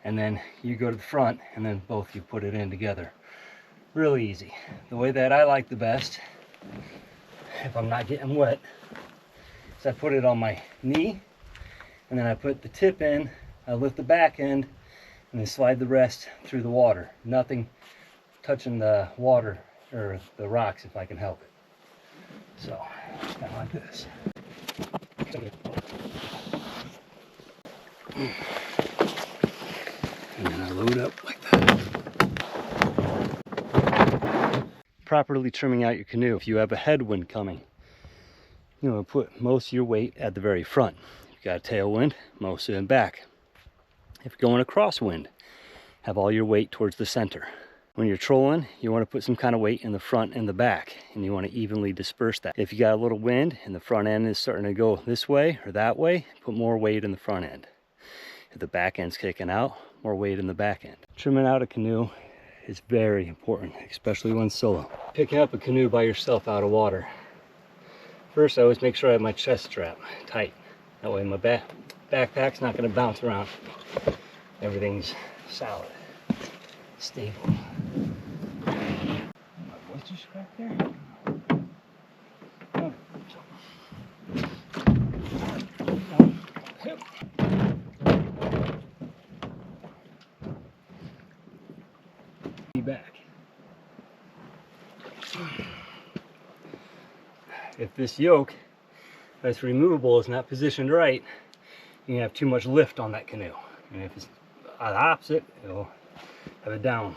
and then you go to the front, and then both you put it in together. Really easy. The way that I like the best, if I'm not getting wet, is I put it on my knee, and then I put the tip in, I lift the back end, and then slide the rest through the water. Nothing touching the water or the rocks if I can help it. So, kind of like this. And then I load up like that. Properly trimming out your canoe. If you have a headwind coming, you want to put most of your weight at the very front. If you got a tailwind, most of it back. If you're going a crosswind, have all your weight towards the center. When you're trolling, you want to put some kind of weight in the front and the back, and you want to evenly disperse that. If you got a little wind and the front end is starting to go this way or that way, put more weight in the front end. If the back end's kicking out, more weight in the back end. Trimming out a canoe is very important, especially when solo. Picking up a canoe by yourself out of water. First, I always make sure I have my chest strap tight. That way my backpack's not going to bounce around. Everything's solid, stable. What's your scrap there? Oh. Be back. If this yoke that's removable is not positioned right, you can have too much lift on that canoe. And if it's the opposite, it'll have a down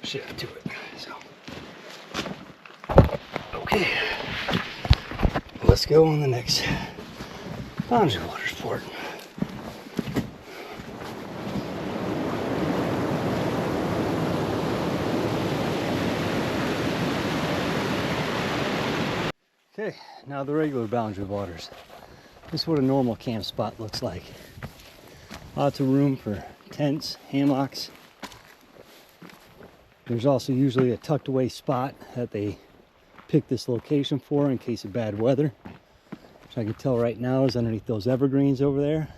shift to it. So, okay, let's go on the next boundary water sport. Okay, now the regular boundary waters. This is what a normal camp spot looks like. Lots of room for tents, hammocks. There's also usually a tucked away spot that they pick this location for in case of bad weather. Which I can tell right now is underneath those evergreens over there.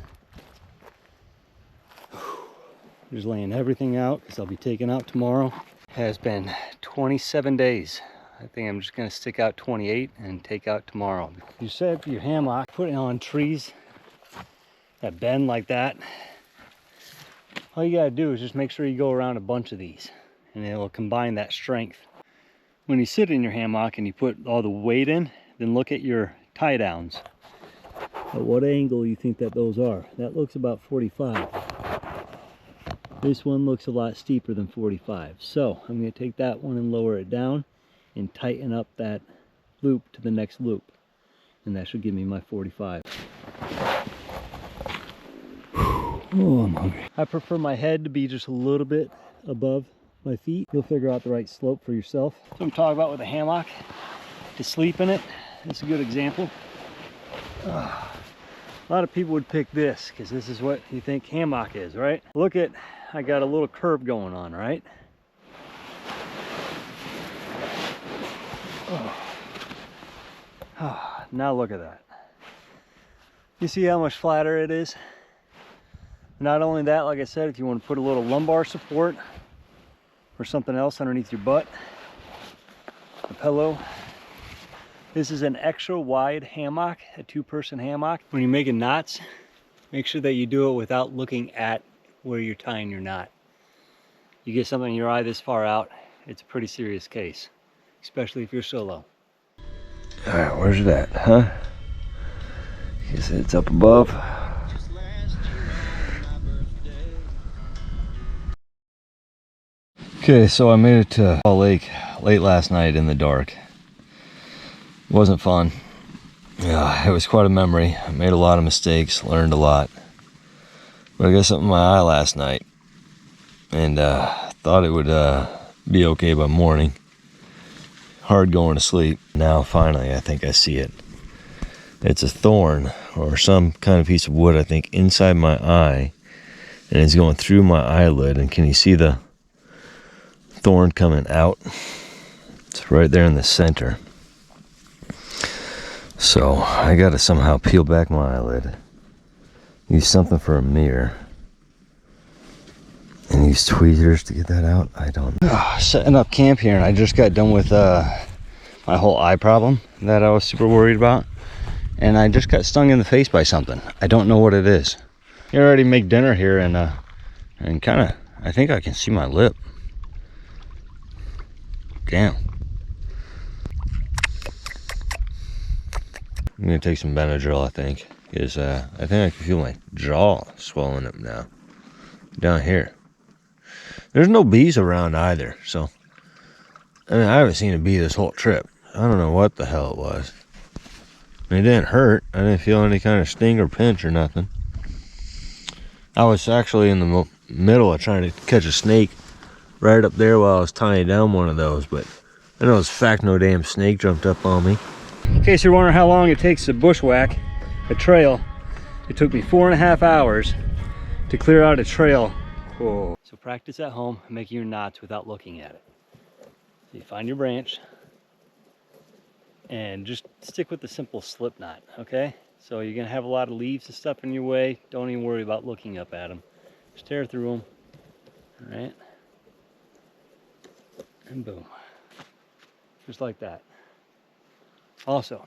Just laying everything out because I'll be taking out tomorrow. It has been 27 days. I think I'm just gonna stick out 28 and take out tomorrow. You set up your hammock, put it on trees that bend like that. All you gotta do is just make sure you go around a bunch of these and it will combine that strength. When you sit in your hammock and you put all the weight in, then look at your tie downs. At what angle you think that those are? That looks about 45. This one looks a lot steeper than 45. So I'm gonna take that one and lower it down and tighten up that loop to the next loop. And that should give me my 45. Oh, I'm hungry. I prefer my head to be just a little bit above my feet. You'll figure out the right slope for yourself. So I'm talking about with a hammock, to sleep in it. That's a good example. A lot of people would pick this because this is what you think hammock is, right? Look at, I got a little curve going on, right? Now look at that. You see how much flatter it is? Not only that, like I said, if you want to put a little lumbar support or something else underneath your butt, a pillow. This is an extra wide hammock, a 2-person hammock. When you're making knots, make sure that you do it without looking at where you're tying your knot. You get something in your eye this far out, it's a pretty serious case, especially if you're solo. All right, where's it at, huh? Guess it's up above. Okay, so I made it to Salt Lake late last night in the dark. It wasn't fun. Yeah, it was quite a memory. I made a lot of mistakes, learned a lot. But I got something in my eye last night, and thought it would be okay by morning. Hard going to sleep. Now finally I think I see it. It's a thorn or some kind of piece of wood, I think, inside my eye, and it's going through my eyelid. And can you see the thorn coming out? It's right there in the center. So I gotta somehow peel back my eyelid, use something for a mirror, and use tweezers to get that out. I don't know. Setting up camp here, and I just got done with my whole eye problem that I was super worried about, and I just got stung in the face by something. I don't know what it is. I already make dinner here, and kind of, I think I can see my lip. Damn. I'm gonna take some Benadryl, I think, because I think I can feel my jaw swelling up now. Down here. There's no bees around either, so I mean, I haven't seen a bee this whole trip. I don't know what the hell it was. I mean, it didn't hurt. I didn't feel any kind of sting or pinch or nothing. I was actually in the middle of trying to catch a snake right up there while I was tying down one of those, but I know it's fact no damn snake jumped up on me. In case you're wondering how long it takes to bushwhack a trail, it took me 4.5 hours to clear out a trail. Whoa. So practice at home making your knots without looking at it. So you find your branch and just stick with the simple slip knot, okay? So you're gonna have a lot of leaves and stuff in your way. Don't even worry about looking up at them. Just tear through them, all right? And boom, just like that. Also,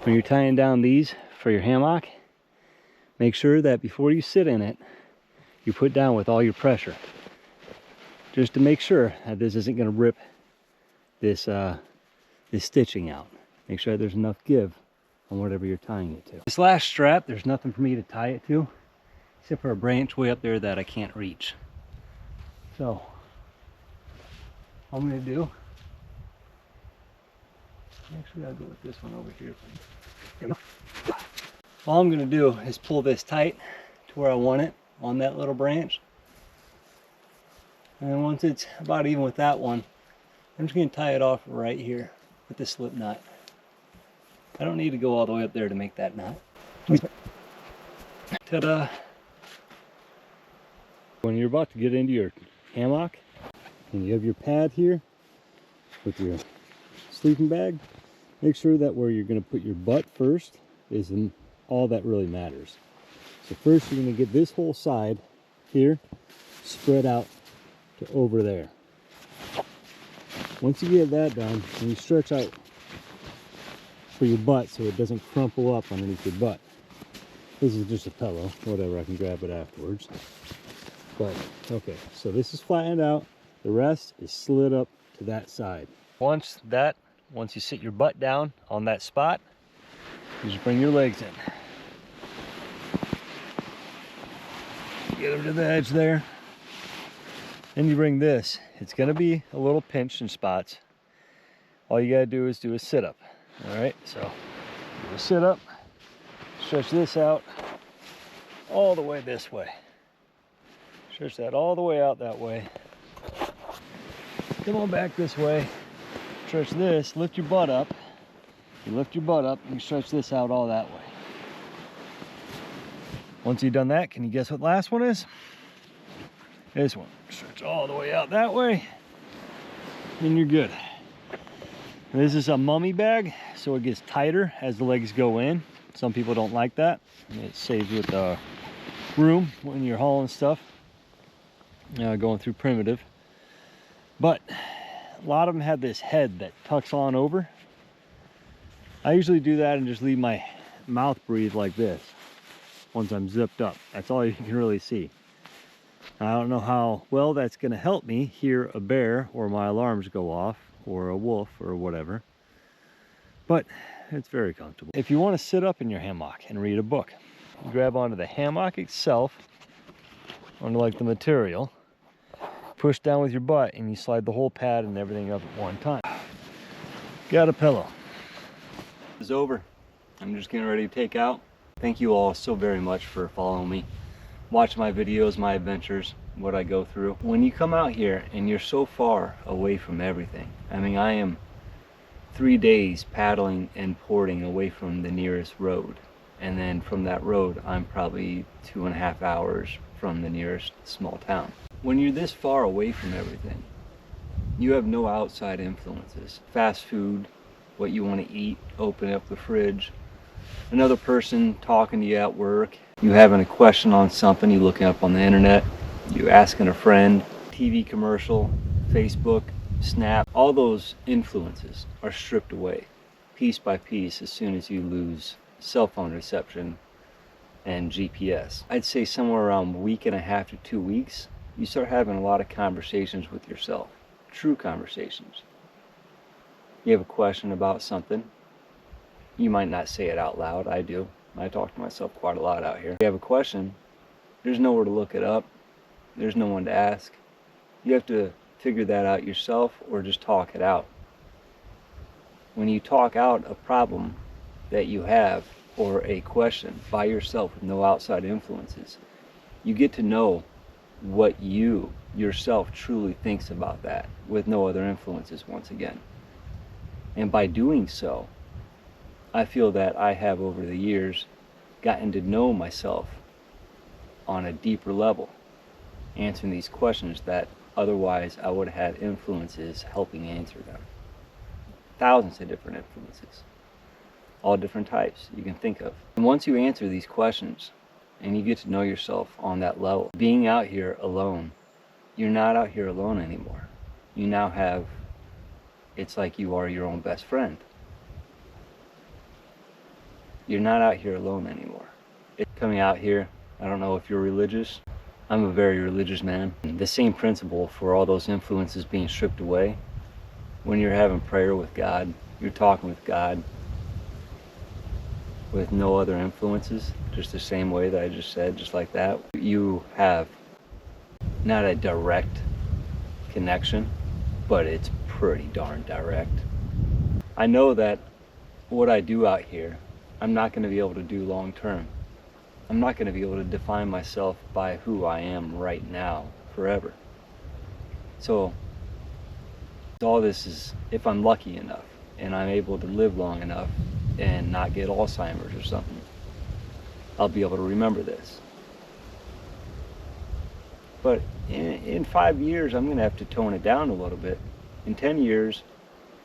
when you're tying down these for your hammock, make sure that before you sit in it, you put down with all your pressure, just to make sure that this isn't going to rip this this stitching out. Make sure that there's enough give on whatever you're tying it to. This last strap, there's nothing for me to tie it to, except for a branch way up there that I can't reach. So all I'm going to do, actually I'll go with this one over here. There we go. All I'm going to do is pull this tight to where I want it on that little branch. And once it's about even with that one, I'm just going to tie it off right here with the slip knot. I don't need to go all the way up there to make that knot. Ta-da! When you're about to get into your hammock, and you have your pad here with your sleeping bag, make sure that where you're going to put your butt first is all that really matters. So first you're going to get this whole side here spread out to over there. Once you get that done, and you stretch out for your butt so it doesn't crumple up underneath your butt. This is just a pillow, whatever, I can grab it afterwards. But okay, so this is flattened out. The rest is slid up to that side. Once you sit your butt down on that spot, you just bring your legs in. Get them to the edge there. Then you bring this. It's gonna be a little pinched in spots. All you gotta do is do a sit-up. All right, so do a sit-up, stretch this out all the way this way. Stretch that all the way out that way. Come on back this way. Stretch this, lift your butt up. You lift your butt up, and you stretch this out all that way. Once you've done that, can you guess what the last one is? This one. Stretch all the way out that way, and you're good. And this is a mummy bag, so it gets tighter as the legs go in. Some people don't like that. It saves with room when you're hauling stuff, going through primitive. But a lot of them have this head that tucks on over. I usually do that and just leave my mouth breathe like this once I'm zipped up. That's all you can really see. I don't know how well that's going to help me hear a bear or my alarms go off or a wolf or whatever, but it's very comfortable. If you want to sit up in your hammock and read a book, you grab onto the hammock itself, onto like the material, push down with your butt, and you slide the whole pad and everything up at one time. Got a pillow. It's over. I'm just getting ready to take out. Thank you all so very much for following me, watching my videos, my adventures, what I go through. When you come out here and you're so far away from everything, I mean, I am 3 days paddling and porting away from the nearest road, and then from that road I'm probably 2.5 hours from the nearest small town. When you're this far away from everything, you have no outside influences. Fast food, what you want to eat, open up the fridge, another person talking to you at work, you having a question on something, you looking up on the internet, you asking a friend, TV commercial, Facebook, Snap, all those influences are stripped away piece by piece as soon as you lose cell phone reception and GPS. I'd say somewhere around 1.5 to 2 weeks, you start having a lot of conversations with yourself, true conversations. You have a question about something, You might not say it out loud. I do. I talk to myself quite a lot out here. If you have a question, there's nowhere to look it up. There's no one to ask. You have to figure that out yourself or just talk it out. When you talk out a problem that you have or a question by yourself with no outside influences, you get to know what you yourself truly thinks about that with no other influences once again. And by doing so, I feel that I have over the years gotten to know myself on a deeper level, answering these questions that otherwise I would have had influences helping answer them. Thousands of different influences, all different types you can think of. And once you answer these questions and you get to know yourself on that level, being out here alone, you're not out here alone anymore. You now have, it's like you are your own best friend. You're not out here alone anymore. It's coming out here, I don't know if you're religious. I'm a very religious man. The same principle for all those influences being stripped away. When you're having prayer with God, you're talking with God with no other influences, just the same way that I just said, just like that. You have not a direct connection, but it's pretty darn direct. I know that what I do out here, I'm not going to be able to do long term. I'm not going to be able to define myself by who I am right now forever. So all this is, if I'm lucky enough and I'm able to live long enough and not get Alzheimer's or something, I'll be able to remember this. But in 5 years, I'm going to have to tone it down a little bit. In 10 years,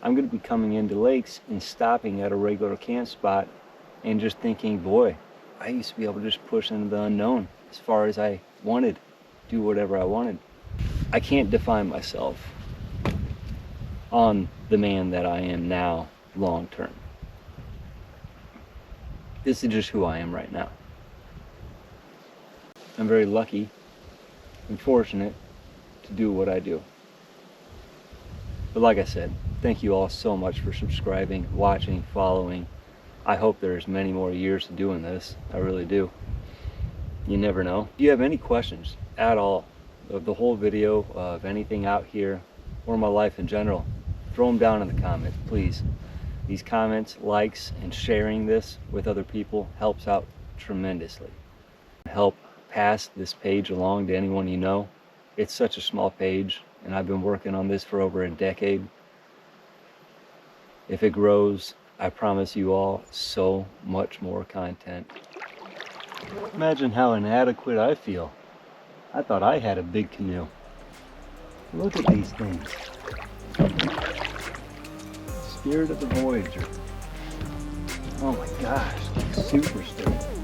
I'm going to be coming into lakes and stopping at a regular camp spot and just thinking, boy, I used to be able to just push into the unknown as far as I wanted, do whatever I wanted. I can't define myself on the man that I am now long term. This is just who I am right now. I'm very lucky and fortunate to do what I do. But like I said, thank you all so much for subscribing, watching, following. I hope there's many more years to doing this. I really do. You never know. If you have any questions at all of the whole video, of anything out here, or my life in general, throw them down in the comments, please. These comments, likes, and sharing this with other people helps out tremendously. Help pass this page along to anyone you know. It's such a small page, and I've been working on this for over a decade. If it grows, I promise you all so much more content. Imagine how inadequate I feel. I thought I had a big canoe. Look at these things. Spirit of the Voyager. Oh my gosh, super sturdy.